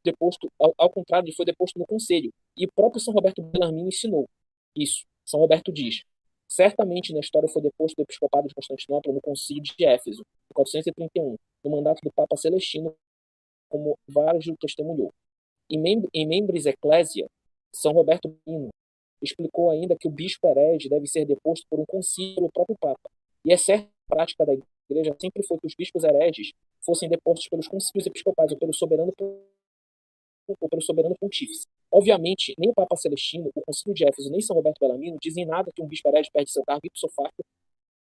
deposto, ao contrário, ele foi deposto no conselho. E o próprio São Roberto Bellarmino ensinou isso. São Roberto diz: certamente na história foi deposto do episcopado de Constantinopla no concílio de Éfeso, em 431, no mandato do Papa Celestino, como Vargio testemunhou. Em Membris Ecclesia, São Roberto Bellarmino explicou ainda que o bispo herege deve ser deposto por um concílio do próprio Papa. E é certa a prática da Igreja sempre foi que os bispos hereges fossem depostos pelos concílios episcopais ou pelo soberano pontífice. Obviamente, nem o Papa Celestino, o concílio de Éfeso, nem São Roberto Bellarmino dizem nada que um bispo herege perde seu cargo ipso facto,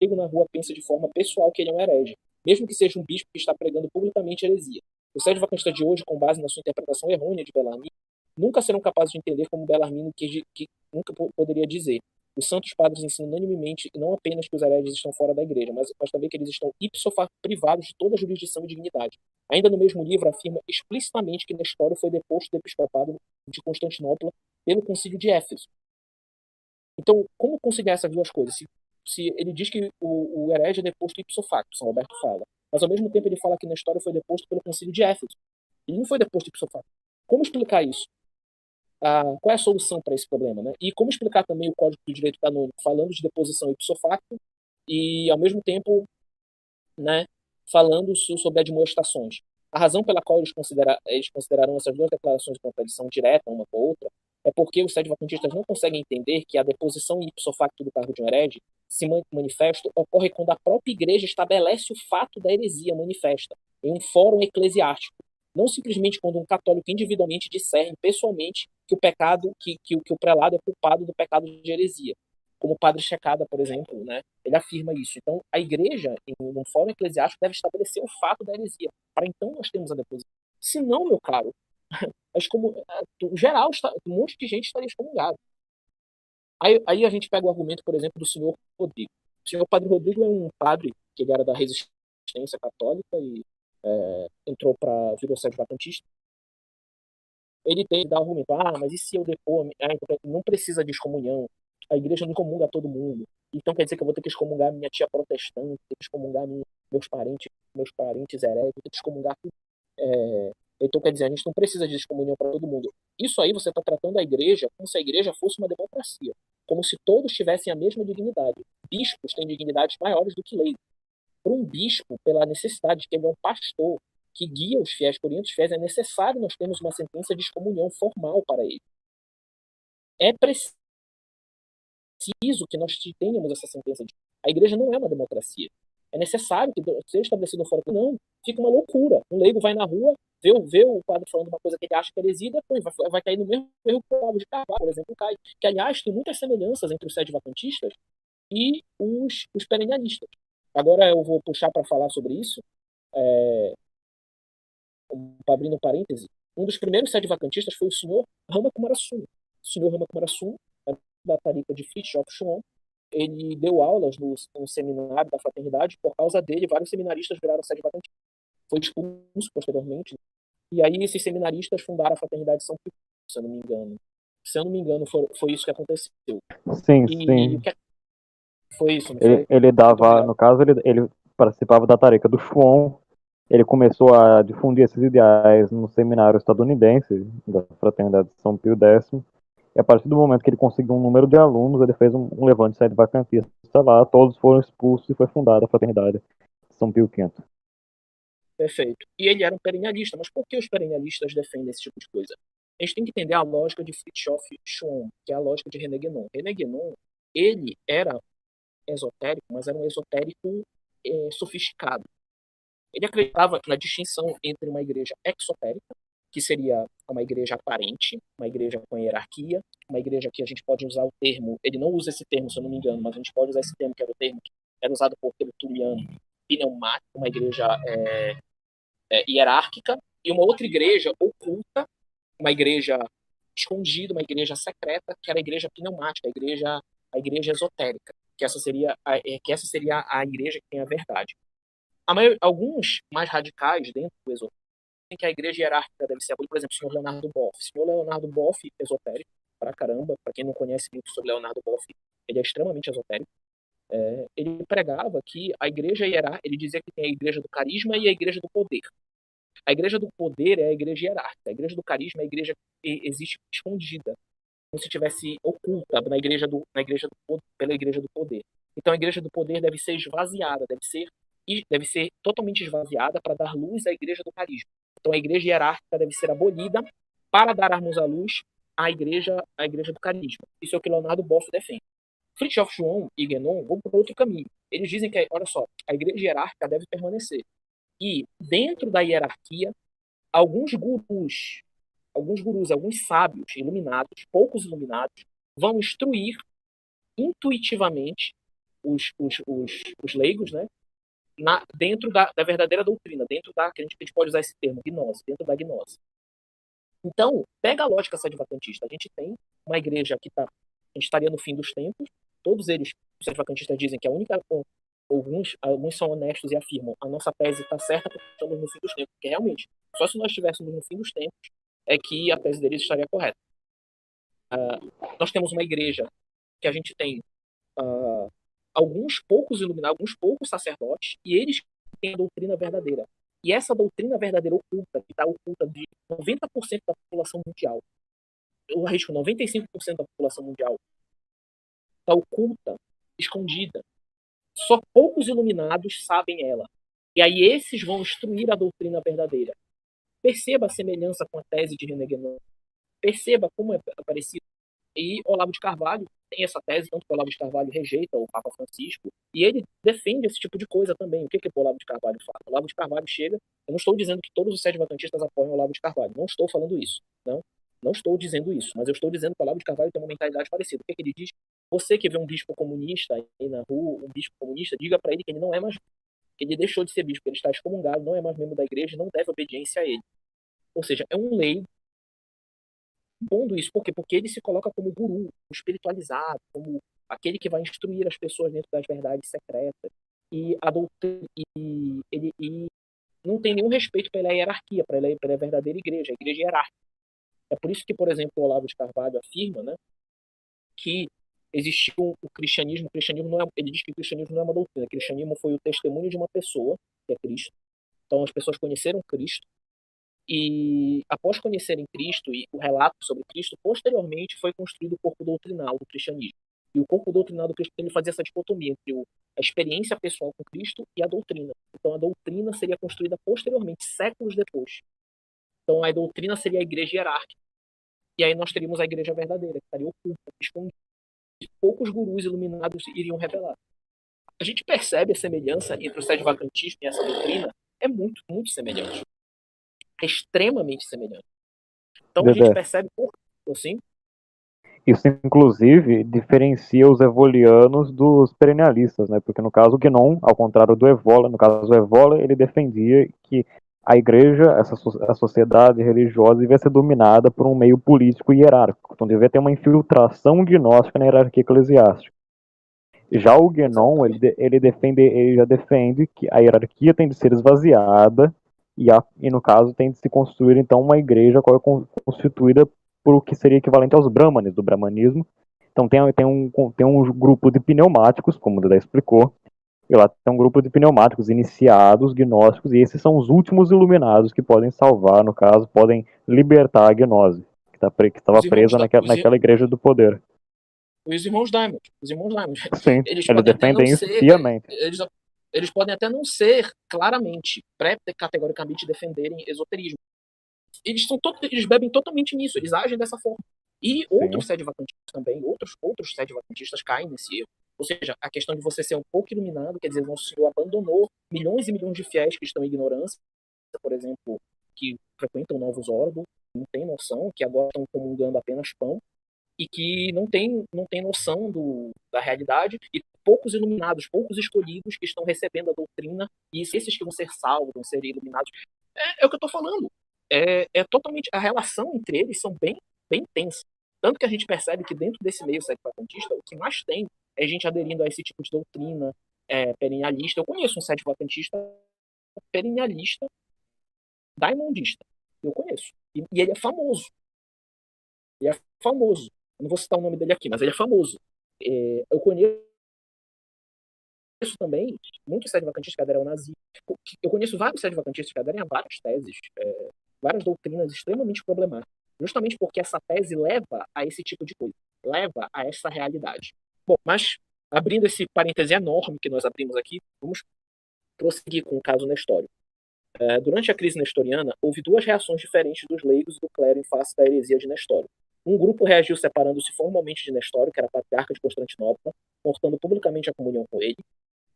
chega na rua pensa de forma pessoal que ele é um herege, mesmo que seja um bispo que está pregando publicamente heresia. Os sedevacantista de hoje, com base na sua interpretação errônea de Bellarmino, nunca serão capazes de entender como Bellarmino que nunca poderia dizer. Os santos padres ensinam unanimemente não apenas que os hereges estão fora da igreja, mas também que eles estão ipso facto privados de toda a jurisdição e dignidade. Ainda no mesmo livro afirma explicitamente que Nestório foi deposto do episcopado de Constantinopla pelo concílio de Éfeso. Então, como conciliar essas duas coisas? Se ele diz que o herege é deposto ipso facto, São Roberto fala, mas ao mesmo tempo ele fala que Nestório foi deposto pelo concílio de Éfeso. Ele não foi deposto ipso facto. Como explicar isso? Qual é a solução para esse problema, né? E como explicar também o Código do Direito Canônico falando de deposição ipso facto e, ao mesmo tempo, né, falando sobre admoestações. A razão pela qual eles considerarão essas duas declarações de contradição direta uma com a outra é porque os sedevacantistas não conseguem entender que a deposição ipso facto do cargo de um herege se manifesto ocorre quando a própria igreja estabelece o fato da heresia manifesta em um fórum eclesiástico. Não simplesmente quando um católico individualmente discerne pessoalmente que o pecado, que o prelado é culpado do pecado de heresia. Como o padre Checada, por exemplo, né? Ele afirma isso. Então, a igreja, em um fórum eclesiástico, deve estabelecer o fato da heresia, para então nós termos a deposição. Se não, meu caro, geral, um monte de gente estaria excomungado. Aí a gente pega o argumento, por exemplo, do senhor Rodrigo. O senhor Padre Rodrigo é um padre que ele era da resistência católica e virou sedevacantista. Ele tem que dar argumento, mas e se eu depor? Então não precisa de excomunhão, a igreja não comunga todo mundo, então quer dizer que eu vou ter que excomungar minha tia protestante, ter que excomungar meus parentes heréticos, ter que excomungar tudo. Então quer dizer, a gente não precisa de excomunhão para todo mundo. Isso aí você está tratando a igreja como se a igreja fosse uma democracia, como se todos tivessem a mesma dignidade. Bispos têm dignidades maiores do que leigos. Para um bispo, pela necessidade de que ele é um pastor que guia os fiéis, orienta os fiéis, é necessário nós termos uma sentença de excomunhão formal para ele. É preciso que nós tenhamos essa sentença. A igreja não é uma democracia. É necessário que seja estabelecido um fórum. Não, fica uma loucura. Um leigo vai na rua, vê o padre falando uma coisa que ele acha que é heresia, e depois vai cair no mesmo erro que o Olavo de Carvalho, por exemplo, cai. Que, aliás, tem muitas semelhanças entre os sedevacantistas e os perennialistas. Agora eu vou puxar para falar sobre isso. Abrindo um parêntese, um dos primeiros sedevacantistas foi o senhor Rama Kumarasun. O senhor Rama Kumarasun, da Tarica de Fritjof Schuon, ele deu aulas no seminário da fraternidade. Por causa dele, vários seminaristas viraram sedevacantistas. Foi expulso posteriormente. E aí esses seminaristas fundaram a fraternidade de São Pio, se eu não me engano. Se eu não me engano, foi isso que aconteceu. Sim, E sim. Foi isso, não foi? Ele dava, no caso, ele participava da tarefa do Schuon. Ele começou a difundir esses ideais no seminário estadunidense da Fraternidade de São Pio X. E a partir do momento que ele conseguiu um número de alunos, ele fez um levante sedevacantista lá, todos foram expulsos e foi fundada a Fraternidade de São Pio V. Perfeito. E ele era um perennialista. Mas por que os perennialistas defendem esse tipo de coisa? A gente tem que entender a lógica de Fritjof Schuon, que é a lógica de René Guénon. René Guénon, ele era esotérico, mas era um esotérico sofisticado. Ele acreditava na distinção entre uma igreja exotérica, que seria uma igreja aparente, uma igreja com hierarquia, uma igreja que a gente pode usar o termo, ele não usa esse termo, se eu não me engano, mas a gente pode usar esse termo, que era o termo que era usado por Tertuliano, pneumático, uma igreja hierárquica, e uma outra igreja oculta, uma igreja escondida, uma igreja secreta, que era a igreja pneumática, a igreja esotérica, que essa seria a igreja que tem a verdade. Alguns mais radicais dentro do esotérico dizem que a igreja hierárquica deve ser abolida. Por exemplo, o senhor Leonardo Boff, esotérico, pra caramba. Para quem não conhece muito sobre Leonardo Boff, ele é extremamente esotérico. Ele pregava que a igreja hierárquica, ele dizia que tem a igreja do carisma e a igreja do poder. A igreja do poder é a igreja hierárquica. A igreja do carisma é a igreja que existe escondida, como se estivesse oculta pela igreja do poder. Então a igreja do poder deve ser esvaziada, deve ser totalmente esvaziada para dar luz à igreja do carisma. Então a igreja hierárquica deve ser abolida para darmos à luz à igreja do carisma. Isso é o que Leonardo Boff defende. Fritjof João e Guénon vão para outro caminho. Eles dizem que, olha só, a igreja hierárquica deve permanecer. E dentro da hierarquia, alguns gurus, alguns sábios iluminados, poucos iluminados, vão instruir intuitivamente os leigos, né, dentro da verdadeira doutrina, dentro da, que a gente pode usar esse termo, gnose, dentro da gnose. Então, pega a lógica sedevacantista. A gente tem uma igreja que a gente estaria no fim dos tempos, todos eles, os sedevacantistas dizem que a única, alguns são honestos e afirmam, a nossa tese está certa porque estamos no fim dos tempos, porque realmente, só se nós estivéssemos no fim dos tempos é que a tese deles estaria correta. Nós temos uma igreja que a gente tem alguns poucos iluminados, alguns poucos sacerdotes, e eles têm a doutrina verdadeira. E essa doutrina verdadeira oculta, que está oculta de 90% da população mundial, eu arrisco 95% da população mundial, está oculta, escondida. Só poucos iluminados sabem ela. E aí esses vão instruir a doutrina verdadeira. Perceba a semelhança com a tese de René Guénon. Perceba como é parecido. E Olavo de Carvalho tem essa tese, tanto que Olavo de Carvalho rejeita o Papa Francisco, e ele defende esse tipo de coisa também. O que o Olavo de Carvalho fala? O Olavo de Carvalho chega... Eu não estou dizendo que todos os sedevacantistas apoiam o Olavo de Carvalho. Não estou falando isso. Não estou dizendo isso. Mas eu estou dizendo que o Olavo de Carvalho tem uma mentalidade parecida. O que ele diz? Você que vê um bispo comunista aí na rua, um bispo comunista, diga para ele que ele não é mais... que ele deixou de ser bispo, que ele está excomungado, não é mais membro da igreja, não deve obediência a ele. Ou seja, é um leigo pondo isso. Por quê? Porque ele se coloca como guru, espiritualizado, como aquele que vai instruir as pessoas dentro das verdades secretas. E a doutrina, ele não tem nenhum respeito pela hierarquia, pela verdadeira igreja, a igreja hierárquica. É por isso que, por exemplo, o Olavo de Carvalho afirma, né, que existiu o cristianismo. O cristianismo não é, ele diz que o cristianismo não é uma doutrina. O cristianismo foi o testemunho de uma pessoa, que é Cristo. Então as pessoas conheceram Cristo, e após conhecerem Cristo e o relato sobre Cristo, posteriormente foi construído o corpo doutrinal do cristianismo. E o corpo doutrinal do cristianismo fazia essa dicotomia entre a experiência pessoal com Cristo e a doutrina. Então a doutrina seria construída posteriormente, séculos depois. Então a doutrina seria a igreja hierárquica. E aí nós teríamos a igreja verdadeira, que estaria oculta, escondida. E poucos gurus iluminados iriam revelar. A gente percebe a semelhança entre o sedevacantismo e essa doutrina. É muito, muito semelhante. É extremamente semelhante. Então a gente percebe assim. Isso, inclusive, diferencia os evolianos dos perennialistas, né? Porque, no caso, o Guénon, ao contrário do Evola, no caso do Evola, ele defendia que a igreja, a sociedade religiosa, devia ser dominada por um meio político e hierárquico. Então, devia ter uma infiltração gnóstica na hierarquia eclesiástica. Já o Guénon, ele já defende que a hierarquia tem de ser esvaziada e, no caso, tem de se construir, então, uma igreja constituída por o que seria equivalente aos brahmanes do brahmanismo. Então tem um grupo de pneumáticos, como o Dedé explicou, e lá tem um grupo de pneumáticos iniciados, gnósticos, e esses são os últimos iluminados que podem salvar, no caso, podem libertar a gnose, que estava presa naquela igreja do poder. Os irmãos Diamond. Sim, eles defendem isso fiamente. Eles podem até não ser claramente, pré-categoricamente defenderem esoterismo. Eles bebem totalmente nisso, eles agem dessa forma. E outros sedevacantistas também, outros sedevacantistas caem nesse erro. Ou seja, a questão de você ser um pouco iluminado, quer dizer, Nosso Senhor abandonou milhões e milhões de fiéis que estão em ignorância, por exemplo, que frequentam novos órgãos, não tem noção, que agora estão comungando apenas pão, e que não tem noção da realidade, e poucos iluminados, poucos escolhidos que estão recebendo a doutrina, e esses que vão ser salvos, vão ser iluminados. É o que eu estou falando. É totalmente, a relação entre eles são bem, bem tensa. Tanto que a gente percebe que dentro desse meio sedevacantista, o que mais tem é gente aderindo a esse tipo de doutrina perennialista. Eu conheço um sedevacantista perennialista daimondista. Eu conheço. E ele é famoso. não vou citar o nome dele aqui, mas ele é famoso. Eu conheço também muitos sedevacantistas que aderem ao nazismo. Eu conheço vários sedevacantistas que aderem a várias teses, várias doutrinas extremamente problemáticas, justamente porque essa tese leva a esse tipo de coisa, leva a essa realidade. Bom, mas abrindo esse parêntese enorme que nós abrimos aqui, vamos prosseguir com o caso Nestório. Durante a crise nestoriana, houve duas reações diferentes dos leigos e do clero em face da heresia de Nestório. Um grupo reagiu separando-se formalmente de Nestório, que era patriarca de Constantinopla, cortando publicamente a comunhão com ele.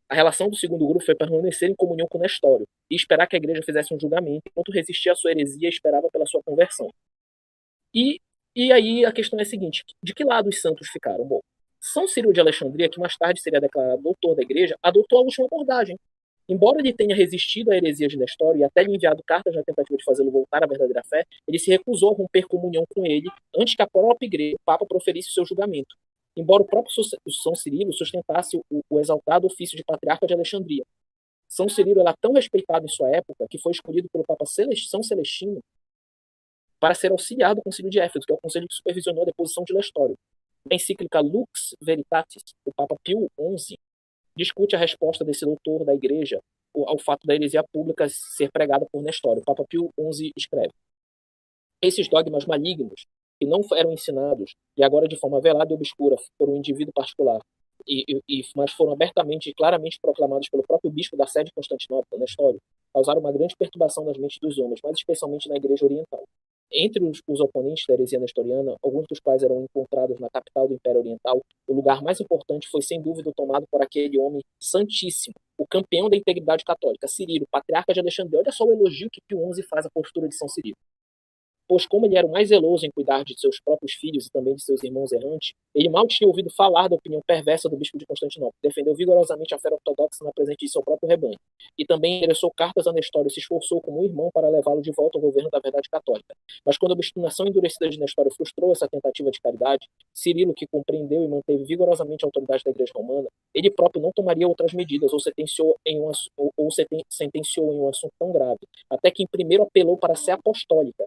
A relação do segundo grupo foi permanecer em comunhão com Nestório e esperar que a igreja fizesse um julgamento, enquanto resistia à sua heresia e esperava pela sua conversão. E aí a questão é a seguinte: de que lado os santos ficaram? Bom, São Cirilo de Alexandria, que mais tarde seria declarado doutor da igreja, adotou a última abordagem. Embora ele tenha resistido à heresia de Nestório e até lhe enviado cartas na tentativa de fazê-lo voltar à verdadeira fé, ele se recusou a romper comunhão com ele antes que a própria igreja, o Papa, proferisse o seu julgamento. Embora o próprio São Cirilo sustentasse o exaltado ofício de patriarca de Alexandria. São Cirilo era tão respeitado em sua época que foi escolhido pelo Papa São Celestino para ser auxiliar do Concílio de Éfeso, que é o conselho que supervisionou a deposição de Nestório. Na encíclica Lux Veritatis, o Papa Pio XI discute a resposta desse doutor da igreja ao fato da heresia pública ser pregada por Nestório. O Papa Pio XI escreve: esses dogmas malignos, que não eram ensinados, e agora de forma velada e obscura por um indivíduo particular, mas foram abertamente e claramente proclamados pelo próprio bispo da sede de Constantinopla, Nestório, causaram uma grande perturbação nas mentes dos homens, mas especialmente na igreja oriental. Entre os oponentes da heresia nestoriana, alguns dos quais eram encontrados na capital do Império Oriental, o lugar mais importante foi sem dúvida tomado por aquele homem santíssimo, o campeão da integridade católica, Cirilo, patriarca de Alexandria. Olha só o elogio que Pio XI faz à postura de São Cirilo. Pois como ele era o mais zeloso em cuidar de seus próprios filhos e também de seus irmãos errantes, ele mal tinha ouvido falar da opinião perversa do bispo de Constantinopla, defendeu vigorosamente a fé ortodoxa na presença de seu próprio rebanho, e também endereçou cartas a Nestório e se esforçou como um irmão para levá-lo de volta ao governo da verdade católica. Mas quando a obstinação endurecida de Nestório frustrou essa tentativa de caridade, Cirilo, que compreendeu e manteve vigorosamente a autoridade da Igreja Romana, ele próprio não tomaria outras medidas ou sentenciou em um assunto tão grave, até que em primeiro apelou para a sé apostólica,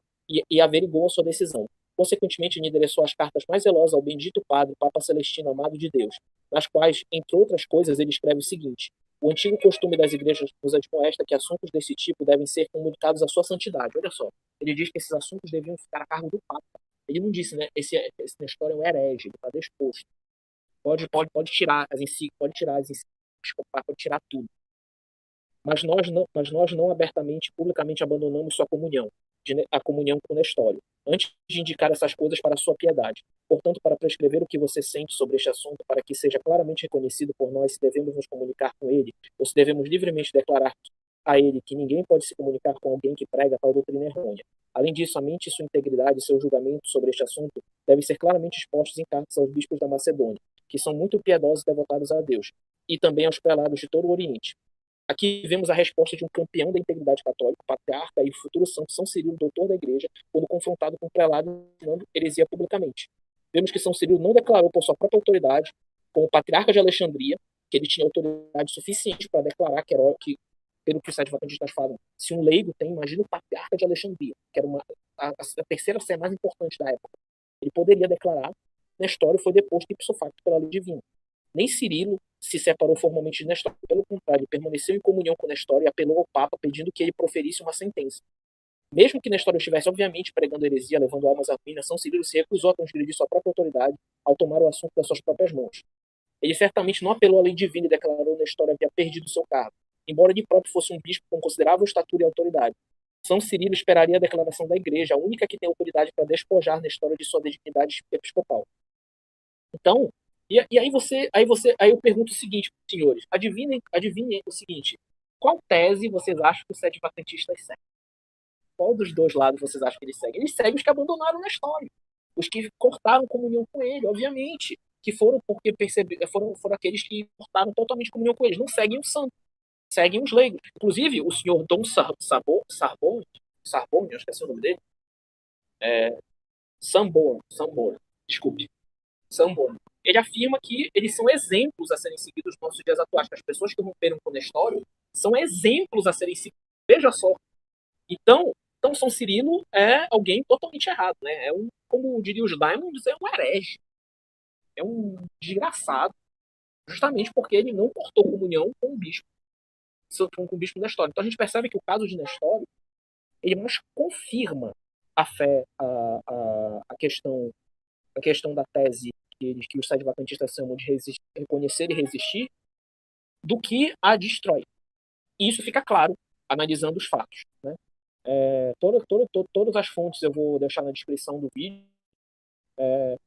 e averigou a sua decisão. Consequentemente, ele endereçou as cartas mais zelosas ao bendito Padre, Papa Celestino, amado de Deus, nas quais, entre outras coisas, ele escreve o seguinte: o antigo costume das igrejas nos admoesta que assuntos desse tipo devem ser comunicados à sua santidade. Olha só, ele diz que esses assuntos deviam ficar a cargo do Papa. Ele não disse, né, esse Nestório é um herege, ele está disposto. Pode tirar as encíclicas, pode tirar tudo. Mas nós não abertamente, publicamente abandonamos sua comunhão, a comunhão com Nestório, antes de indicar essas coisas para a sua piedade. Portanto, para prescrever o que você sente sobre este assunto, para que seja claramente reconhecido por nós se devemos nos comunicar com ele, ou se devemos livremente declarar a ele que ninguém pode se comunicar com alguém que prega tal doutrina errônea. Além disso, a mente, sua integridade e seu julgamento sobre este assunto devem ser claramente expostos em cartas aos bispos da Macedônia, que são muito piedosos e devotados a Deus, e também aos prelados de todo o Oriente. Aqui vemos a resposta de um campeão da integridade católica, patriarca e futuro santo São Cirilo, doutor da igreja, quando confrontado com um prelado ensinando heresia publicamente. Vemos que São Cirilo não declarou por sua própria autoridade, como patriarca de Alexandria, que ele tinha autoridade suficiente para declarar que pelo que os sedevacantistas falam, se um leigo tem, imagina o patriarca de Alexandria, que era a terceira sé mais importante da época. Ele poderia declarar: Nestório foi deposto ipso facto pela lei divina. Nem Cirilo se separou formalmente de Nestório. Pelo contrário, ele permaneceu em comunhão com Nestório e apelou ao Papa pedindo que ele proferisse uma sentença. Mesmo que Nestório estivesse, obviamente, pregando heresia, levando almas à ruína, São Cirilo se recusou a transgredir sua própria autoridade ao tomar o assunto das suas próprias mãos. Ele certamente não apelou à lei divina e declarou que Nestório havia perdido seu cargo, embora ele próprio fosse um bispo com considerável estatura e autoridade. São Cirilo esperaria a declaração da igreja, a única que tem autoridade para despojar Nestório de sua dignidade episcopal. Então, aí eu pergunto o seguinte, senhores, adivinhem o seguinte: qual tese vocês acham que os sedevacantistas seguem? Qual dos dois lados vocês acham que eles seguem? Eles seguem os que abandonaram Nestório, os que cortaram comunhão com ele, obviamente, que foram porque foram aqueles que cortaram totalmente comunhão com eles. Não seguem o santo, seguem os leigos. Inclusive, o senhor Dom Sarbon, eu esqueci o nome dele, Sanborn, desculpe, Sanborn. Ele afirma que eles são exemplos a serem seguidos nos nossos dias atuais, que as pessoas que romperam com Nestório são exemplos a serem seguidos. Veja só. Então São Cirilo é alguém totalmente errado, né? Como diria os Diamonds, é um herege. é um desgraçado, justamente porque ele não cortou comunhão com o bispo, com o bispo Nestório. Então a gente percebe que o caso de Nestório, ele mais confirma a fé, a questão da tese que os sede-vacantistas chamam de reconhecer e resistir, do que a destrói. E isso fica claro analisando os fatos, né? Todas as fontes eu vou deixar na descrição do vídeo.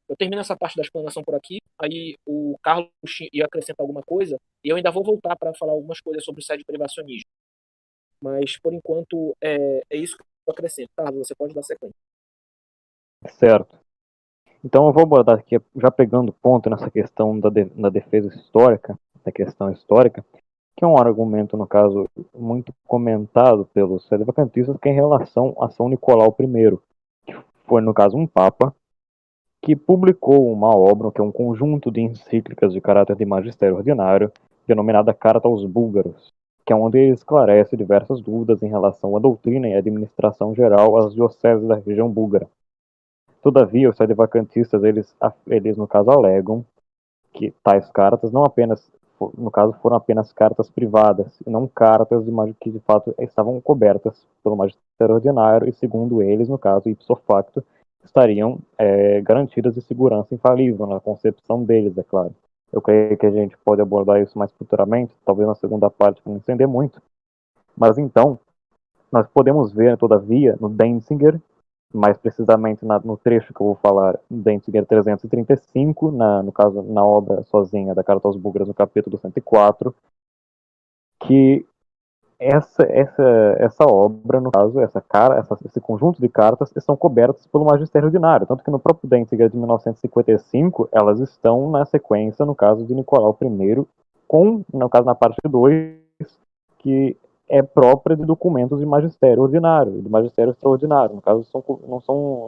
Eu termino essa parte da explanação por aqui, aí o Carlos ia acrescentar alguma coisa, e eu ainda vou voltar para falar algumas coisas sobre o sede-privacionismo. Mas, por enquanto, é isso que eu acrescento. Carlos, você pode dar sequência. Certo. Então eu vou abordar aqui, já pegando ponto nessa questão da defesa histórica, da questão histórica, que é um argumento, no caso, muito comentado pelos sede-vacantistas, que é em relação a São Nicolau I, que foi, no caso, um papa, que publicou uma obra, que é um conjunto de encíclicas de caráter de magistério ordinário, denominada Carta aos Búlgaros, que é onde ele esclarece diversas dúvidas em relação à doutrina e administração geral às dioceses da região búlgara. Todavia, os sede-vacantistas, eles no caso alegam que tais cartas não apenas, no caso, foram apenas cartas privadas, e não cartas que de fato estavam cobertas pelo magistério ordinário e, segundo eles, no caso, ipso facto, estariam garantidas de segurança infalível na concepção deles, é claro. Eu creio que a gente pode abordar isso mais futuramente, talvez na segunda parte, para não estender muito. Mas nós podemos ver, todavia, no Denzinger, mais precisamente no trecho que eu vou falar, Denzinger 335, no caso, na obra sozinha da Carta aos Búlgaros, no capítulo 104, que essa obra, no caso, esse conjunto de cartas, estão cobertas pelo magistério ordinário, tanto que no próprio Denzinger de 1955, elas estão na sequência, no caso de Nicolau I, no caso, na parte 2, que é própria de documentos de magistério ordinário e de magistério extraordinário. No caso,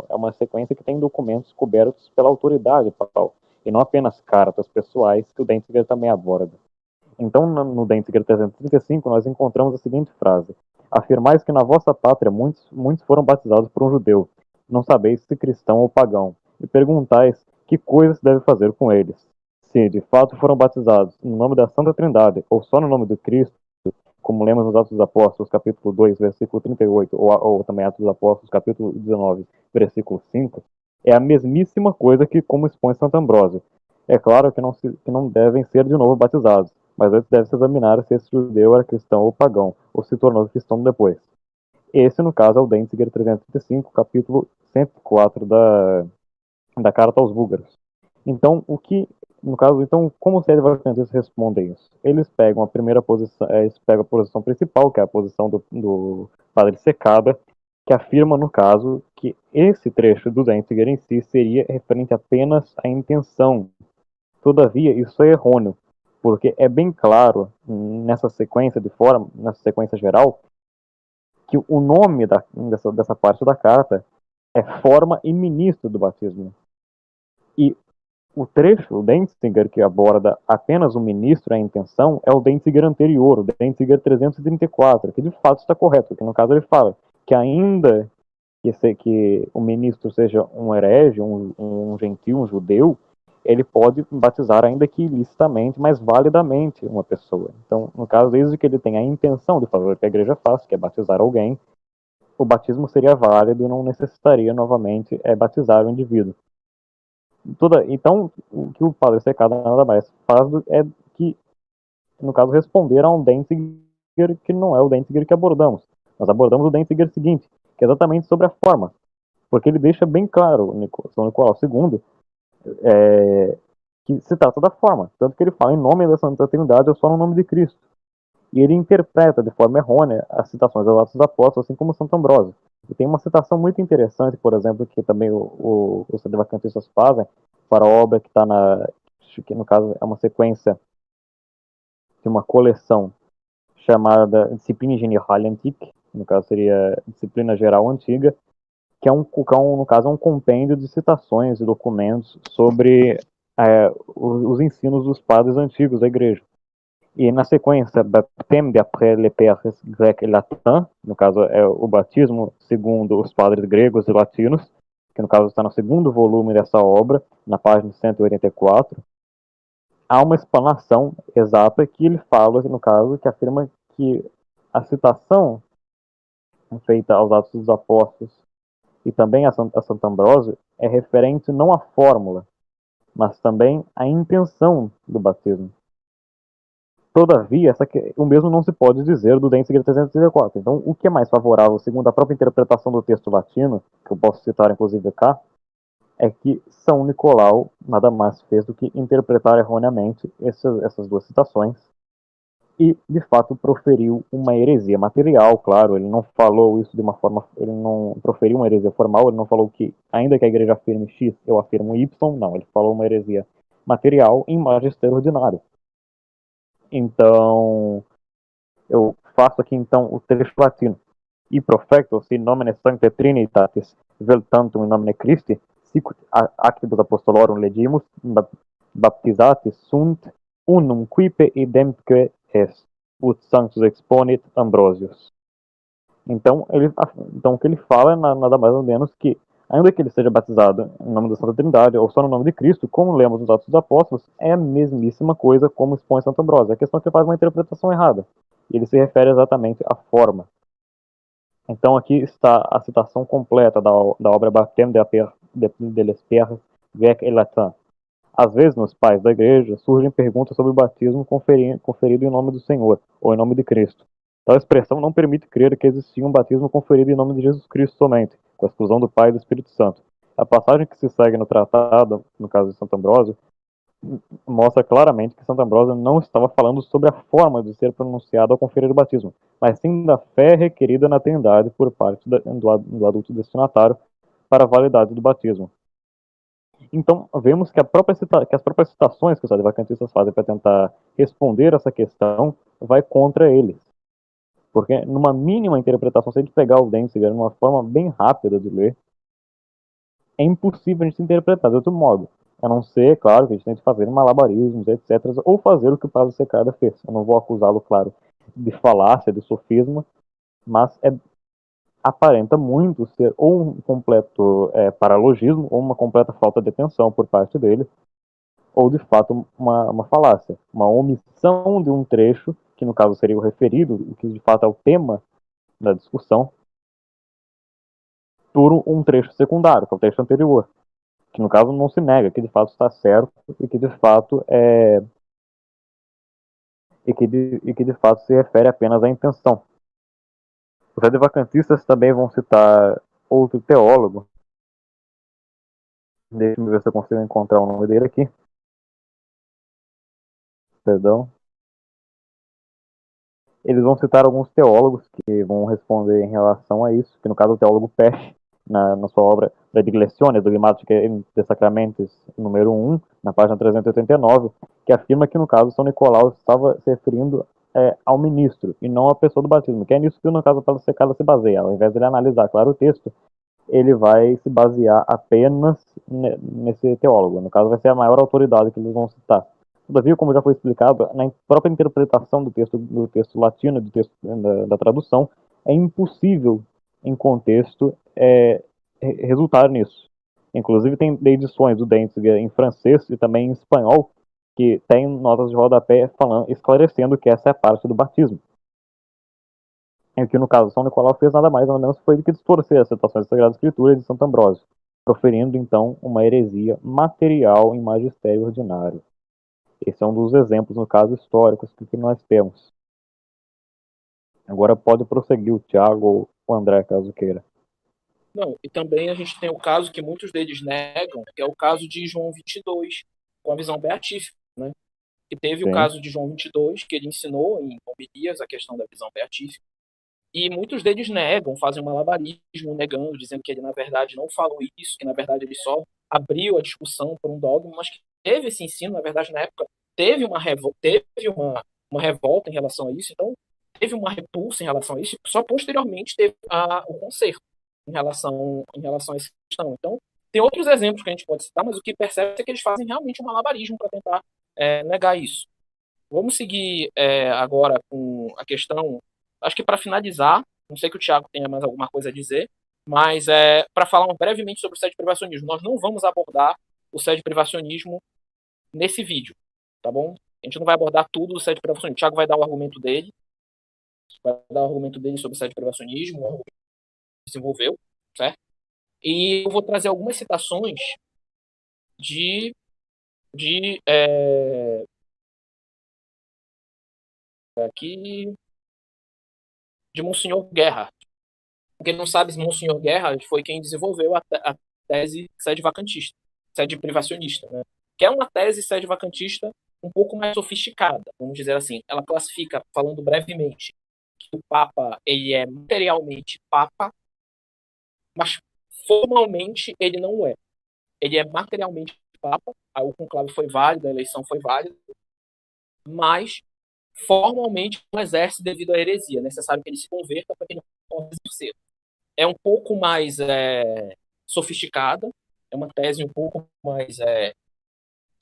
é uma sequência que tem documentos cobertos pela autoridade papal, e não apenas cartas pessoais, que o Denzinger também aborda. Então, no Denzinger 335, nós encontramos a seguinte frase: afirmais que na vossa pátria muitos foram batizados por um judeu, não sabeis se cristão ou pagão, e perguntais que coisa se deve fazer com eles. Se, de fato, foram batizados no nome da Santa Trindade, ou só no nome de Cristo, como lemos nos Atos dos Apóstolos, capítulo 2, versículo 38, ou também Atos dos Apóstolos, capítulo 19, versículo 5, é a mesmíssima coisa que como expõe Santo Ambrósio. É claro que não devem ser de novo batizados, mas antes deve-se examinar se esse judeu era cristão ou pagão, ou se tornou cristão depois. Esse, no caso, é o Denzinger 335, capítulo 104 da Carta aos Búlgaros. Então, como os sede-vacantistas respondem isso? Eles pegam a primeira posição, a posição principal, que é a posição do padre Secada, que afirma, no caso, que esse trecho do Denzinger em si seria referente apenas à intenção. Todavia, isso é errôneo, porque é bem claro, nessa sequência geral, que o nome dessa parte da carta é forma e ministro do batismo. E o trecho, o Denzinger, que aborda apenas o ministro e a intenção, é o Denzinger anterior, o Denzinger 334, que de fato está correto, porque no caso ele fala que ainda que o ministro seja um herege, um gentil, um judeu, ele pode batizar ainda que ilicitamente, mas validamente uma pessoa. Então, no caso, desde que ele tenha a intenção de fazer o que a igreja faz, que é batizar alguém, o batismo seria válido e não necessitaria novamente batizar o indivíduo. Então, o que o padre Secada nada mais faz é que, no caso, responder a um Denzinger que não é o Denzinger que abordamos. Nós abordamos o Denzinger seguinte, que é exatamente sobre a forma, porque ele deixa bem claro, São Nicolau II, que se trata da forma, tanto que ele fala em nome da Santa Trindade ou só no nome de Cristo. E ele interpreta de forma errônea as citações dos Atos dos Apóstolos, assim como Santo Ambrósio. E tem uma citação muito interessante, por exemplo, que também os sede-vacantistas fazem para a obra que está que no caso é uma sequência de uma coleção chamada Disciplina General Antique, no caso seria Disciplina Geral Antiga, que no caso é um compêndio de citações e documentos sobre os ensinos dos padres antigos da igreja. E na sequência, Baptême d'après les pères grecs et latins, no caso é o batismo segundo os padres gregos e latinos, que no caso está no segundo volume dessa obra, na página 184, há uma explanação exata que ele fala, no caso, que afirma que a citação feita aos Atos dos Apóstolos e também a Santo Ambrósio é referente não à fórmula, mas também à intenção do batismo. Todavia, o mesmo não se pode dizer do Denzinger 334. Então, o que é mais favorável, segundo a própria interpretação do texto latino, que eu posso citar inclusive cá, é que São Nicolau nada mais fez do que interpretar erroneamente essas duas citações e, de fato, proferiu uma heresia material, claro, ele não falou isso de uma forma, ele não proferiu uma heresia formal, ele não falou que, ainda que a igreja afirme X, eu afirmo Y, não, ele falou uma heresia material em magistério ordinário. Então, eu faço aqui então o trecho latino. E profecto, si nomine sancte Trinitatis vel tantum in nomine Christi, sicut actibus apostolorum legimus, baptizatis sunt unum quipe idemque est, ut sanctus exponit Ambrosius. Então, o que ele fala é nada mais ou menos que, ainda que ele seja batizado em nome da Santa Trindade ou só no nome de Cristo, como lemos nos Atos dos Apóstolos, é a mesmíssima coisa como expõe Santo Ambrósio. A questão é que ele faz uma interpretação errada. E ele se refere exatamente à forma. Então aqui está a citação completa da obra Baptême de l'Esprit grec et latin. Às vezes, nos pais da igreja, surgem perguntas sobre o batismo conferido em nome do Senhor, ou em nome de Cristo. Tal expressão não permite crer que existia um batismo conferido em nome de Jesus Cristo somente, com a exclusão do Pai e do Espírito Santo. A passagem que se segue no tratado, no caso de Santo Ambrósio, mostra claramente que Santo Ambrósio não estava falando sobre a forma de ser pronunciado ao conferir o batismo, mas sim da fé requerida na Trindade por parte do adulto destinatário para a validade do batismo. Então, vemos que as próprias citações que os advocantistas fazem para tentar responder essa questão vai contra eles. Porque, numa mínima interpretação, se a gente pegar o Denzinger de uma forma bem rápida de ler, é impossível a gente interpretar de outro modo. A não ser, claro, que a gente tente fazer malabarismos, etc., ou fazer o que o Pablo Secada fez. Eu não vou acusá-lo, claro, de falácia, de sofisma, mas aparenta muito ser ou um completo paralogismo, ou uma completa falta de atenção por parte dele, ou de fato uma falácia, uma omissão de um trecho, que no caso seria o referido, o que de fato é o tema da discussão, por um trecho secundário, que é o trecho anterior, que no caso não se nega, que de fato está certo e que de fato se refere apenas à intenção. Os advocantistas também vão citar outro teólogo. Deixa-me ver se eu consigo encontrar o nome dele aqui. Perdão. Eles vão citar alguns teólogos que vão responder em relação a isso, que no caso o teólogo Pesch, na sua obra Predilectiones Dogmatica de Sacramentis, número 1, na página 389, que afirma que no caso São Nicolau estava se referindo ao ministro e não à pessoa do batismo, que é nisso que no caso Pablo Secada se baseia. Ao invés de ele analisar, claro, o texto, ele vai se basear apenas nesse teólogo. No caso, vai ser a maior autoridade que eles vão citar. Todavia, como já foi explicado, na própria interpretação do texto latino, do texto da tradução, é impossível, em contexto, resultar nisso. Inclusive, tem edições do Denzinger em francês e também em espanhol, que tem notas de rodapé esclarecendo que essa é a parte do batismo. E que, no caso, São Nicolau fez nada mais nada menos foi do que distorcer as citações da Sagrada Escritura de Santo Ambrósio, proferindo, então, uma heresia material em magistério ordinário. Esse é um dos exemplos, no caso, históricos que nós temos. Agora pode prosseguir o Tiago ou o André, caso queira. Não, e também a gente tem o caso que muitos deles negam, que é o caso de João 22, com a visão beatífica, né? Que teve o caso de João 22, que ele ensinou em homilias a questão da visão beatífica, e muitos deles negam, fazem um malabarismo, negando, dizendo que ele, na verdade, não falou isso, que, na verdade, ele só abriu a discussão por um dogma, mas que teve esse ensino, na verdade, na época, teve uma revolta em relação a isso, então teve uma repulsa em relação a isso, e só posteriormente teve o conserto em relação a essa questão. Então, tem outros exemplos que a gente pode citar, mas o que percebe é que eles fazem realmente um malabarismo para tentar negar isso. Vamos seguir agora com a questão. Acho que para finalizar, não sei que o Thiago tenha mais alguma coisa a dizer, Mas, para falar brevemente sobre o sede privacionismo, nós não vamos abordar o sede privacionismo nesse vídeo, tá bom? A gente não vai abordar tudo do sede privacionismo. O Thiago vai dar o argumento dele, sobre o sede privacionismo, o argumento que desenvolveu, certo? E eu vou trazer algumas citações de aqui de Monsenhor Guerra. Quem não sabe, Monsenhor Guerra foi quem desenvolveu a tese sede vacantista, sede privacionista, né? Que é uma tese sede vacantista um pouco mais sofisticada, vamos dizer assim. Ela classifica, falando brevemente, que o Papa ele é materialmente Papa, mas formalmente ele não é. Ele é materialmente Papa, o conclave foi válido, a eleição foi válida, mas formalmente não exerce devido à heresia. É necessário que ele se converta para que ele possa exercer. É um pouco mais sofisticada, é uma tese um pouco mais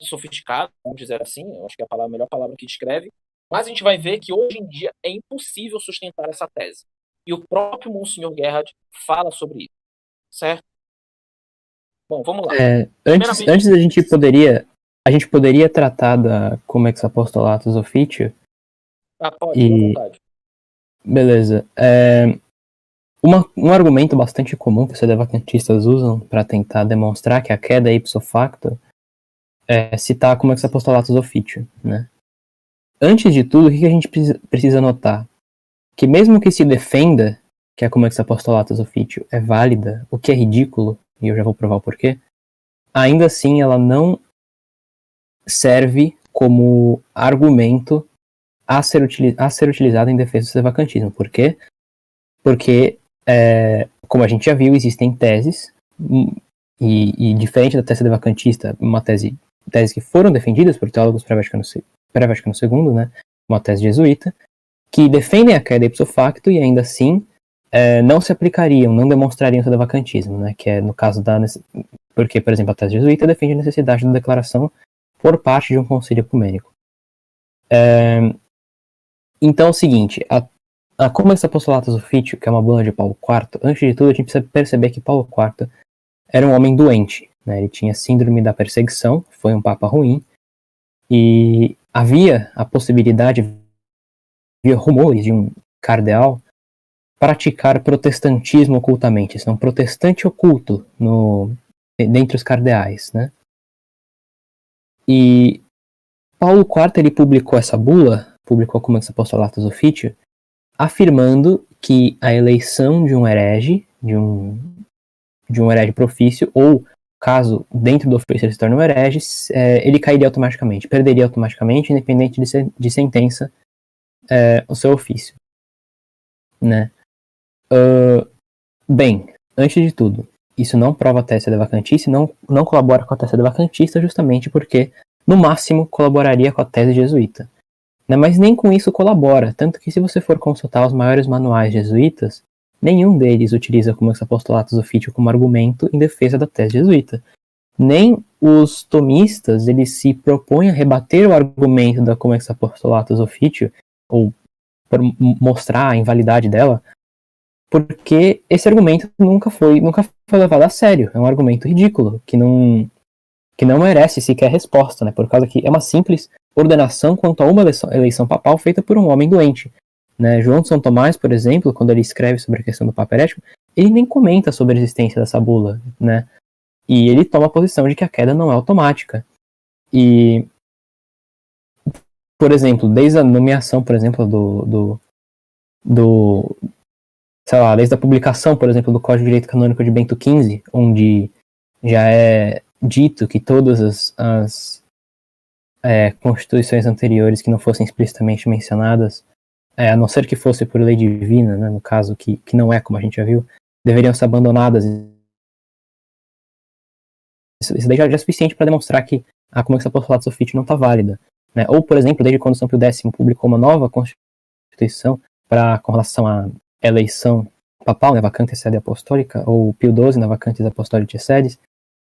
sofisticada, vamos dizer assim, eu acho que é a melhor palavra que descreve, mas a gente vai ver que hoje em dia é impossível sustentar essa tese. E o próprio Monsenhor Gerhard fala sobre isso, certo? Bom, vamos lá. Antes a gente poderia tratar da Comex Apostolatus Officio. Pode, à vontade. Beleza. Um argumento bastante comum que os sedevacantistas usam para tentar demonstrar que a queda é ipso facto é citar como Comex Apostolatus Officio, né? Antes de tudo, o que a gente precisa notar? Que mesmo que se defenda que a Comex Apostolatus Officio é válida, o que é ridículo, e eu já vou provar o porquê, ainda assim ela não serve como argumento a ser utilizado em defesa do sedevacantismo. Por quê? Porque, como a gente já viu, existem teses, e diferente da tese sedevacantista, uma tese que foram defendidas por teólogos pré-Vaticano II, né, uma tese jesuíta, que defendem a queda ipso facto e ainda assim não se aplicariam, não demonstrariam o sedevacantismo, né, que é no caso porque, por exemplo, a tese jesuíta defende a necessidade da declaração por parte de um concílio ecumênico. Então é o seguinte, a Comex Apostolatus Officio, que é uma bula de Paulo IV, antes de tudo a gente precisa perceber que Paulo IV era um homem doente, né? Ele tinha síndrome da perseguição, foi um papa ruim, e havia a possibilidade, havia rumores de um cardeal praticar protestantismo ocultamente, isso é um protestante oculto dentre os cardeais, né? E Paulo IV ele publicou essa bula, publicou como Apostolatus Officio, afirmando que a eleição de um herege, de um herege profício, ou caso dentro do ofício ele se torne um herege, ele cairia automaticamente, perderia automaticamente, independente de sentença, o seu ofício, né? Bem, antes de tudo, isso não prova a tese sedevacantista e não colabora com a tese sedevacantista justamente porque, no máximo, colaboraria com a tese jesuíta. Né? Mas nem com isso colabora, tanto que se você for consultar os maiores manuais jesuítas, nenhum deles utiliza Comex Apostolatus Officio como argumento em defesa da tese jesuíta. Nem os tomistas, eles se propõem a rebater o argumento da Comex Apostolatus Officio, ou por mostrar a invalidade dela, porque esse argumento nunca foi levado a sério. É um argumento ridículo, que não merece sequer resposta, né? Por causa que é uma simples ordenação quanto a uma eleição papal feita por um homem doente. Né? João de São Tomás, por exemplo, quando ele escreve sobre a questão do Papa herético, ele nem comenta sobre a existência dessa bula, né? E ele toma a posição de que a queda não é automática. E, por exemplo, desde a nomeação, por exemplo, sei lá, desde a publicação, por exemplo, do Código de Direito Canônico de Bento XV, onde já é dito que todas as constituições anteriores que não fossem explicitamente mencionadas, a não ser que fosse por lei divina, né, no caso, que não é como a gente já viu, deveriam ser abandonadas. Isso daí já é suficiente para demonstrar que a Comex Apostolatus Officio não está válida. Né? Ou, por exemplo, desde quando São Pio X publicou uma nova constituição com relação à eleição papal, né, vacante sede apostólica, ou Pio XII na vacante apostolicae sedes,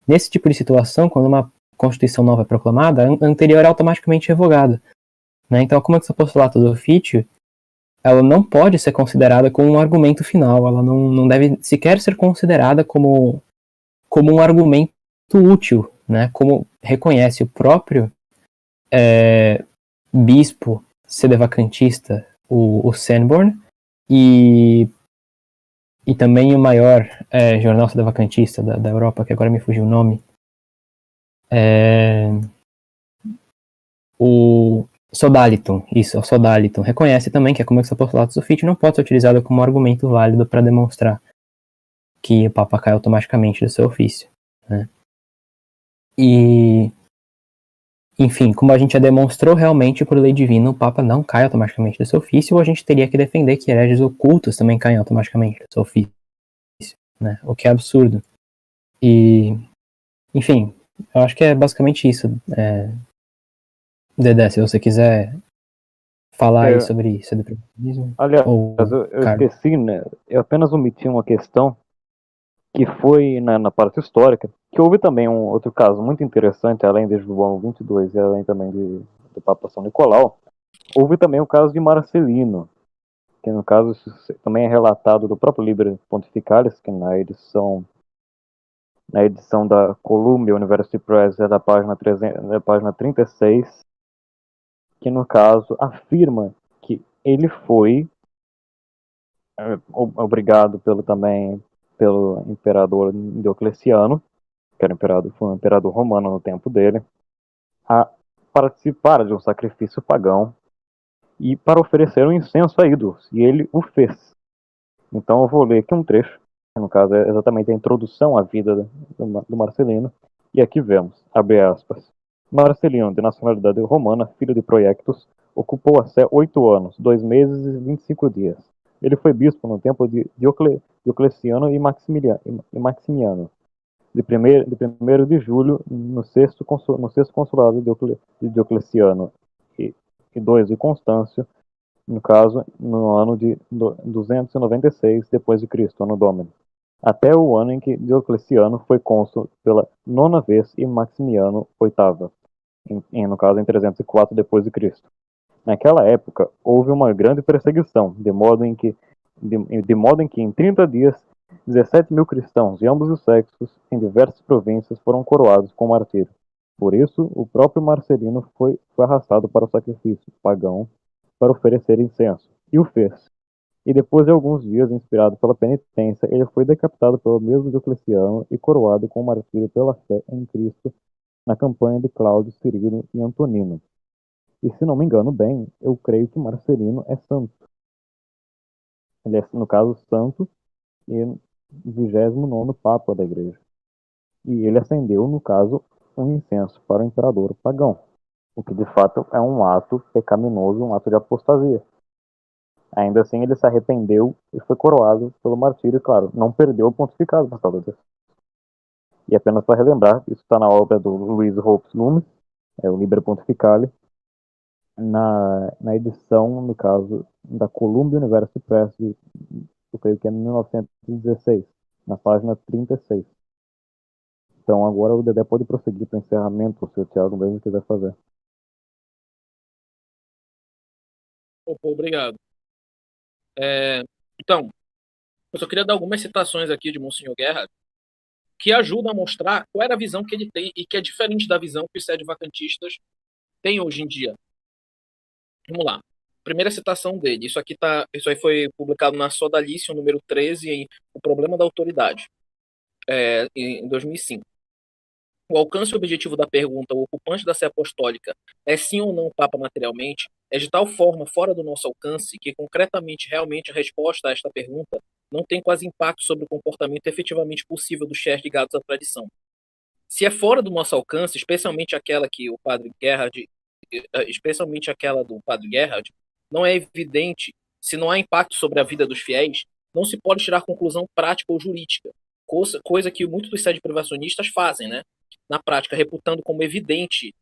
nesse tipo de situação, quando uma constituição nova é proclamada, a anterior é automaticamente revogada. Né? Então, a Comex Apostolatus Officio ela não pode ser considerada como um argumento final, ela não deve sequer ser considerada como um argumento útil, né? Como reconhece o próprio bispo sedevacantista, o Sanborn, e também o maior jornal sedevacantista da Europa, que agora me fugiu o nome, o Sodaliton, isso, o Sodaliton, reconhece também que a Comex Apostolatus Officium não pode ser utilizada como argumento válido para demonstrar que o Papa cai automaticamente do seu ofício, né? E, enfim, como a gente já demonstrou, realmente, por lei divina, o Papa não cai automaticamente do seu ofício, ou a gente teria que defender que hereges ocultos também caem automaticamente do seu ofício, né? O que é absurdo. E, enfim, eu acho que é basicamente isso. Dedé, se você quiser falar aí sobre sedevacantismo. Aliás, Ou eu esqueci, né? Eu apenas omiti uma questão que foi na parte histórica, que houve também um outro caso muito interessante, além de João 22 e além também do Papa São Nicolau, houve também o caso de Marcelino, que no caso também é relatado do próprio Liber Pontificalis, que na edição da Columbia University Press é da página 36, que no caso afirma que ele foi obrigado pelo imperador Diocleciano, que foi um imperador romano no tempo dele, a participar de um sacrifício pagão e para oferecer um incenso a ídolos, e ele o fez. Então eu vou ler aqui um trecho, que no caso é exatamente a introdução à vida do Marcelino, e aqui vemos, abre aspas, Marcelino, de nacionalidade romana, filho de Proiectus, ocupou a sé 8 anos, 2 meses e 25 dias. Ele foi bispo no tempo de Diocleciano e Maximiano, de 1º de julho no sexto consulado de Diocleciano e 2 de Constâncio, no caso, no ano de 296 depois de Cristo, ano Domini, até o ano em que Diocleciano foi cônsul pela 9ª vez e Maximiano oitava, no caso em 304 depois de Cristo. Naquela época houve uma grande perseguição, de modo em que em 30 dias 17.000 cristãos de ambos os sexos em diversas províncias foram coroados com martírio. Por isso, o próprio Marcelino foi arrastado para o sacrifício pagão para oferecer incenso, e o fez. E depois de alguns dias, inspirado pela penitência, ele foi decapitado pelo mesmo Diocleciano e coroado com martírio pela fé em Cristo na campanha de Cláudio, Cirilo e Antonino. E se não me engano bem, eu creio que Marcelino é santo. Ele é, no caso, santo e 29º Papa da Igreja. E ele acendeu, no caso, um incenso para o imperador pagão, o que de fato é um ato pecaminoso, um ato de apostasia. Ainda assim, ele se arrependeu e foi coroado pelo martírio, claro, não perdeu o pontificado por causa disso. E apenas para relembrar, isso está na obra do Luiz Hopes Lume, o Liber Pontificale, na edição, no caso, da Columbia University Press, eu creio que é 1916, na página 36. Então agora o Dedé pode prosseguir para o encerramento, se o Thiago mesmo quiser fazer. Obrigado. Então, eu só queria dar algumas citações aqui de Monsenhor Guerra que ajudam a mostrar qual era a visão que ele tem e que é diferente da visão que os sedevacantistas têm hoje em dia. Vamos lá. Primeira citação dele. Isso aí foi publicado na Sodalício, número 13, em O Problema da Autoridade, em 2005. O alcance e o objetivo da pergunta, o ocupante da sé apostólica é sim ou não Papa materialmente, é de tal forma fora do nosso alcance que, concretamente, realmente, a resposta a esta pergunta não tem quase impacto sobre o comportamento efetivamente possível dos chefes ligados à tradição. Se é fora do nosso alcance, especialmente aquela do Padre Gerhard, não é evidente, se não há impacto sobre a vida dos fiéis, não se pode tirar conclusão prática ou jurídica, coisa que muitos dos sede-privacionistas fazem, né? Na prática, reputando como evidente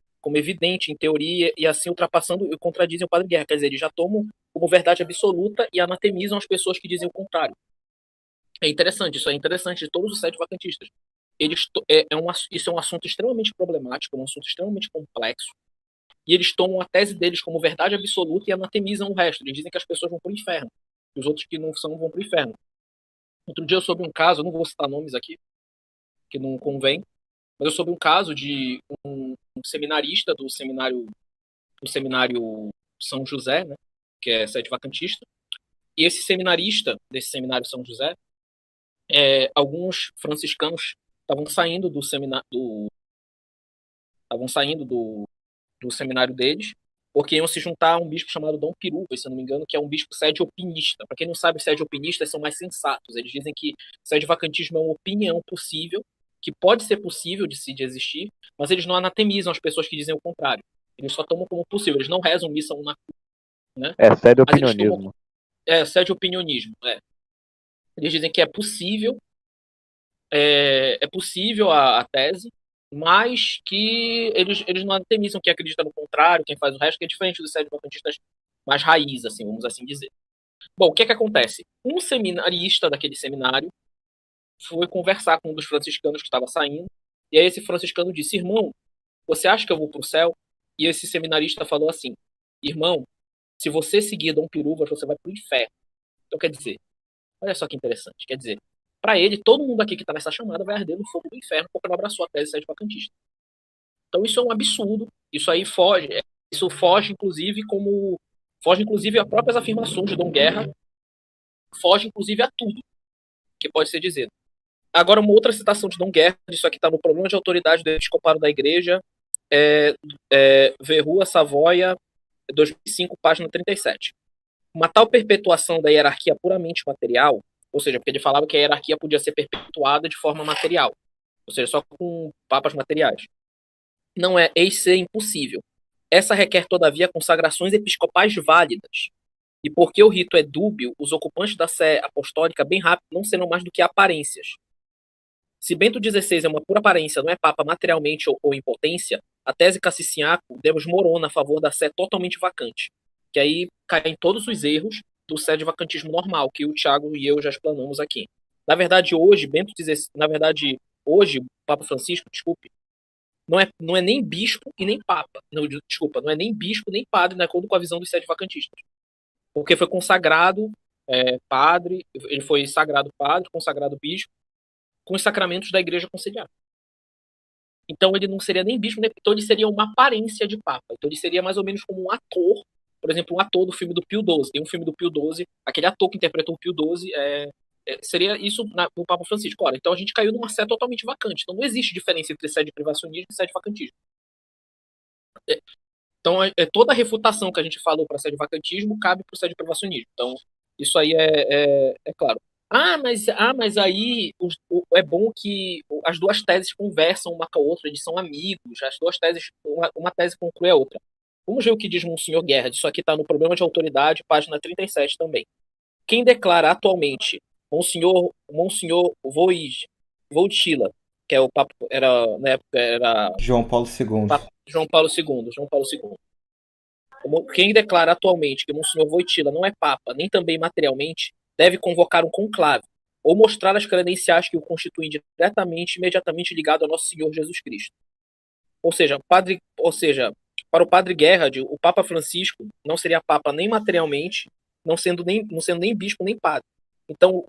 em teoria, e assim ultrapassando e contradizem o Padre Guerra. Quer dizer, eles já tomam como verdade absoluta e anatemizam as pessoas que dizem o contrário. Isso é interessante de todos os sede-vacantistas. Isso é um assunto extremamente problemático, um assunto extremamente complexo, e eles tomam a tese deles como verdade absoluta e anatemizam o resto. Eles dizem que as pessoas vão para o inferno, e os outros que não são vão para o inferno. Outro dia eu soube um caso, eu não vou citar nomes aqui, que não convém, mas eu soube um caso de um seminarista do seminário São José, né, que é sede vacantista, e esse seminarista desse seminário São José, alguns franciscanos estavam saindo do seminário deles, porque iam se juntar a um bispo chamado Dom Piruva, se eu não me engano, que é um bispo sede opinista. Para quem não sabe, sede opinistas são mais sensatos. Eles dizem que sede vacantismo é uma opinião possível, que pode ser possível de existir, mas eles não anatemizam as pessoas que dizem o contrário. Eles só tomam como possível. Eles não rezam missa una, né? É sede opinionismo. Sede opinionismo, Eles dizem que é possível a tese, mas que eles não atemizam quem acredita no contrário, quem faz o resto, que é diferente dos sede vacantistas mais raiz, assim, vamos assim dizer. Bom, o que acontece? Um seminarista daquele seminário foi conversar com um dos franciscanos que estava saindo, e aí esse franciscano disse: irmão, você acha que eu vou para o céu? E esse seminarista falou assim: irmão, se você seguir Dom Piruvas, você vai para o inferno. Então, quer dizer, olha só que interessante, quer dizer, para ele, todo mundo aqui que está nessa chamada vai arder no fogo do inferno porque não abraçou a tese sede vacantista. Então isso é um absurdo, isso foge inclusive a próprias afirmações de Dom Guerra, foge inclusive a tudo que pode ser dito. Agora, uma outra citação de Dom Guerra, isso aqui está no Problema de Autoridade do Episcopado da Igreja, Verrua, Savoia, 2005, página 37. Uma tal perpetuação da hierarquia puramente material, ou seja, porque ele falava que a hierarquia podia ser perpetuada de forma material, ou seja, só com papas materiais, não é eis ser impossível. Essa requer, todavia, consagrações episcopais válidas. E porque o rito é dúbio, os ocupantes da sé apostólica bem rápido não serão mais do que aparências. Se Bento XVI é uma pura aparência, não é papa materialmente ou em potência, a tese Cassiciaco desmorona a favor da sé totalmente vacante, que aí caem todos os erros do sé de vacantismo normal, que o Thiago e eu já explanamos aqui. Na verdade, hoje, o Papa Francisco, desculpe, não é nem bispo e nem papa. Não, desculpa, não é nem bispo nem padre, de acordo com a visão dos sede vacantistas. Porque foi consagrado padre, ele foi sagrado padre, consagrado bispo, com os sacramentos da Igreja Conciliar. Então ele não seria nem bispo, então ele seria uma aparência de papa. Então ele seria mais ou menos como um ator, por exemplo, um ator do filme do Pio XII. Tem um filme do Pio XII, aquele ator que interpretou o Pio XII seria isso no Papa Francisco. Ora, então a gente caiu numa sé totalmente vacante. Então não existe diferença entre sé de privacionismo e sé de vacantismo. Então toda a refutação que a gente falou para sé de vacantismo cabe para o sé de privacionismo. Então isso aí é claro. Mas aí é bom que as duas teses conversam uma com a outra, eles são amigos, as duas teses, uma tese conclui a outra. Vamos ver o que diz Monsenhor Guerra, isso aqui está no Problema de Autoridade, página 37 também. Quem declara atualmente Monsenhor Wojtyla, que é o Papa, na época era João Paulo II. João Paulo II. Quem declara atualmente que Monsenhor Wojtyla não é Papa, nem também materialmente, deve convocar um conclave, ou mostrar as credenciais que o constituem diretamente e imediatamente ligado ao nosso Senhor Jesus Cristo. Ou seja, para o padre Gerhard, o Papa Francisco não seria Papa nem materialmente, não sendo nem bispo nem padre. Então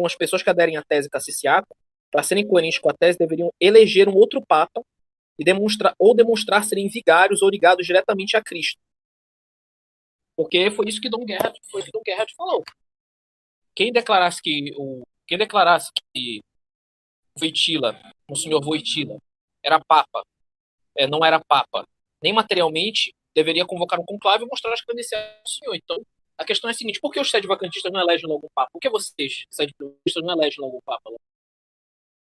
as pessoas que aderem à tese Cassiciaco, para serem coerentes com a tese, deveriam eleger um outro Papa e demonstrar serem vigários ou ligados diretamente a Cristo. Porque foi isso que Dom Gerhard falou. Quem declarasse que o senhor Wojtyla era papa, não era papa, nem materialmente, deveria convocar um conclave e mostrar as credenciais do senhor. Então, a questão é a seguinte: por que os sede vacantistas não elegem logo um papa? Por que vocês, sede vacantistas, não elegem logo um papa?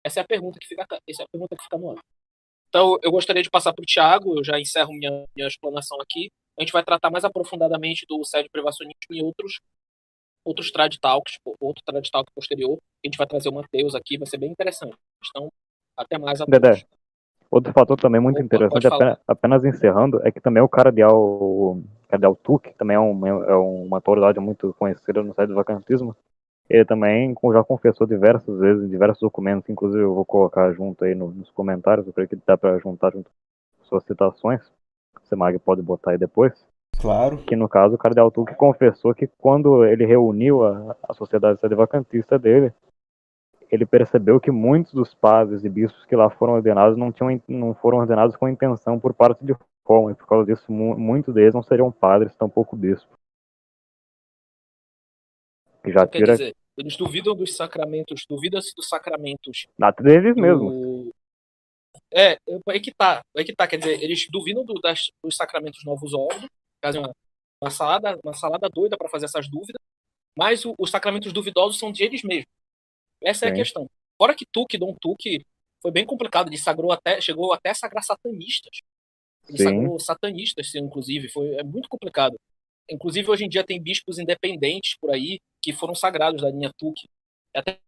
Essa é a pergunta que fica no ar. Então, eu gostaria de passar para o Thiago, eu já encerro minha explanação aqui. A gente vai tratar mais aprofundadamente do sede privacionismo e outros trad talks, outro trad talk posterior. A gente vai trazer o Matheus aqui, vai ser bem interessante. Então, até mais a todos. Dedé, outro fator também muito interessante, apenas encerrando, é que também o Cardeal Tuck, que também é uma autoridade muito conhecida no site do vacantismo, ele também já confessou diversas vezes em diversos documentos, inclusive eu vou colocar junto aí nos comentários, eu creio que dá para juntar junto suas citações, Semag pode botar aí depois, Claro. que no caso o cardeal Tuque confessou que quando ele reuniu a sociedade sedevacantista dele, ele percebeu que muitos dos padres e bispos que lá foram ordenados não foram ordenados com intenção por parte de Roma, e por causa disso muitos deles não seriam padres, tampouco bispos. Que já Quer tira dizer, eles duvidam dos sacramentos, duvidam-se dos sacramentos deles mesmos. do. Aí que tá, quer dizer, eles duvidam dos sacramentos novos ordens, fazem uma salada doida para fazer essas dúvidas, mas os sacramentos duvidosos são de eles mesmos. Essa é a Sim. questão. Fora que Dom Tuque foi bem complicado, ele chegou até a sagrar satanistas. Ele Sim. sagrou satanistas, inclusive, é muito complicado. Inclusive, hoje em dia tem bispos independentes por aí que foram sagrados da linha Tuque. É até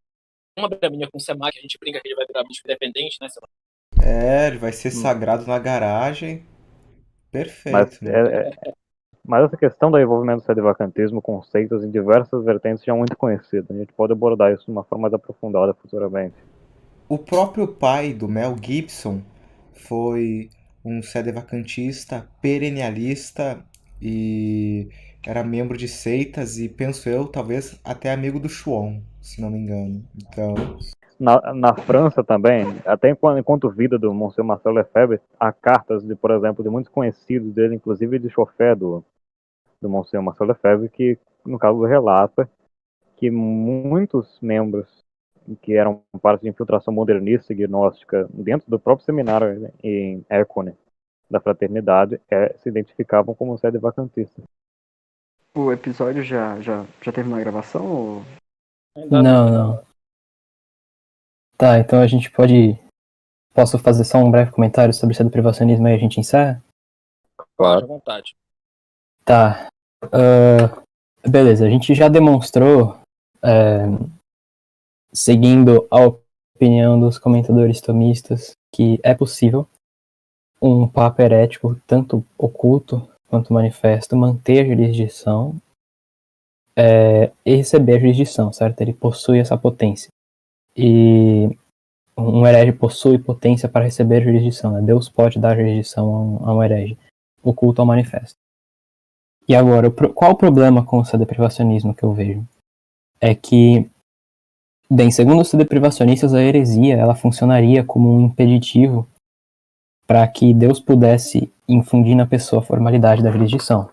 uma briga com o Semar, que a gente brinca que ele vai virar bispo independente, né, Semar? Ele vai ser sagrado na garagem. Mas, Perfeito, né? mas essa questão do envolvimento do sedevacantismo com seitas em diversas vertentes já é muito conhecida. A gente pode abordar isso de uma forma mais aprofundada futuramente. O próprio pai do Mel Gibson foi um sedevacantista, perennialista e era membro de seitas e, penso eu, talvez até amigo do Chuon, se não me engano. Então, Na França também, até enquanto vida do Monsenhor Marcel Lefebvre, há cartas, por exemplo, de muitos conhecidos dele, inclusive de chofé do Monsenhor Marcel Lefebvre, que, no caso, relata que muitos membros que eram parte de infiltração modernista e gnóstica dentro do próprio seminário em Écone da Fraternidade se identificavam como sedevacantistas. O episódio já terminou a gravação? Ou... Não. Tá, então a gente pode... Posso fazer só um breve comentário sobre o sedoprivacionismo e a gente encerra? Pode, à vontade. Tá. Beleza, a gente já demonstrou, seguindo a opinião dos comentadores tomistas, que é possível um papa herético, tanto oculto quanto manifesto, manter a jurisdição e receber a jurisdição, certo? Ele possui essa potência. E um herege possui potência para receber a jurisdição, né? Deus pode dar jurisdição a um herege, oculto ao manifesto. E agora, qual o problema com o sedeprivacionismo que eu vejo? É que, bem, segundo os sedeprivacionistas, a heresia ela funcionaria como um impeditivo para que Deus pudesse infundir na pessoa a formalidade da jurisdição.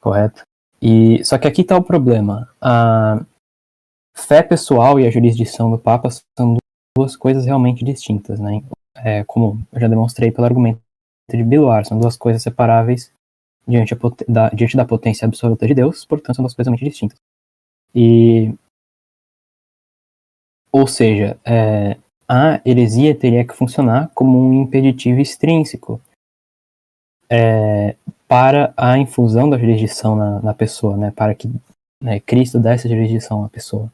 Correto? Só que aqui está o problema. A fé pessoal e a jurisdição do Papa são duas coisas realmente distintas, né? Como eu já demonstrei pelo argumento de Biluar, são duas coisas separáveis diante da potência absoluta de Deus, portanto são duas coisas realmente distintas. Ou seja, a heresia teria que funcionar como um impeditivo extrínseco para a infusão da jurisdição na pessoa, né? Para que Cristo desse jurisdição à pessoa.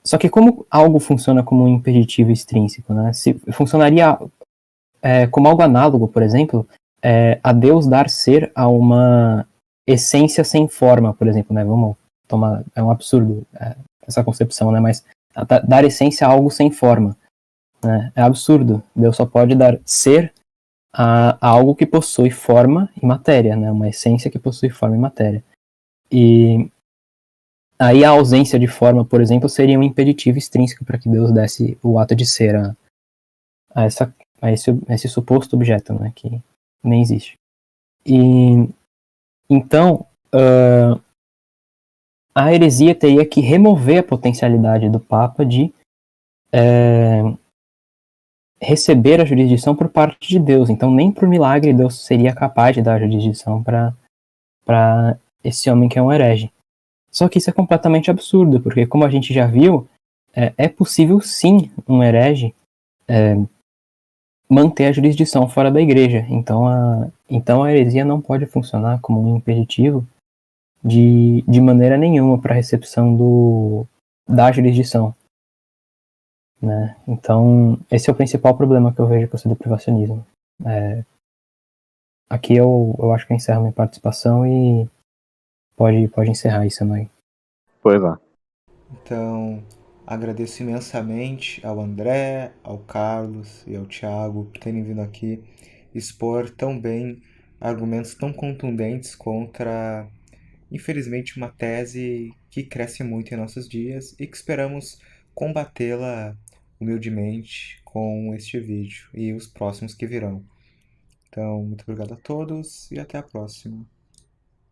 Só que como algo funciona como um impeditivo extrínseco, né? Se funcionaria como algo análogo, por exemplo, a Deus dar ser a uma essência sem forma, por exemplo, né? Vamos tomar, é um absurdo essa concepção, né? Mas dar essência a algo sem forma, né? É absurdo. Deus só pode dar ser a algo que possui forma e matéria, né? Uma essência que possui forma e matéria. E aí a ausência de forma, por exemplo, seria um impeditivo extrínseco para que Deus desse o ato de ser a esse suposto objeto, né? Que nem existe. Então, a heresia teria que remover a potencialidade do Papa de receber a jurisdição por parte de Deus. Então, nem por milagre Deus seria capaz de dar a jurisdição para esse homem que é um herege. Só que isso é completamente absurdo, porque como a gente já viu, é possível sim um herege manter a jurisdição fora da igreja. Então a heresia não pode funcionar como um impeditivo de maneira nenhuma para a recepção da jurisdição, né? Então esse é o principal problema que eu vejo com o sedeprivacionismo. Aqui eu acho que eu encerro minha participação e pode encerrar isso, Noé. Pois é. Então, agradeço imensamente ao André, ao Carlos e ao Thiago por terem vindo aqui expor tão bem argumentos tão contundentes contra, infelizmente, uma tese que cresce muito em nossos dias e que esperamos combatê-la humildemente com este vídeo e os próximos que virão. Então, muito obrigado a todos e até a próxima.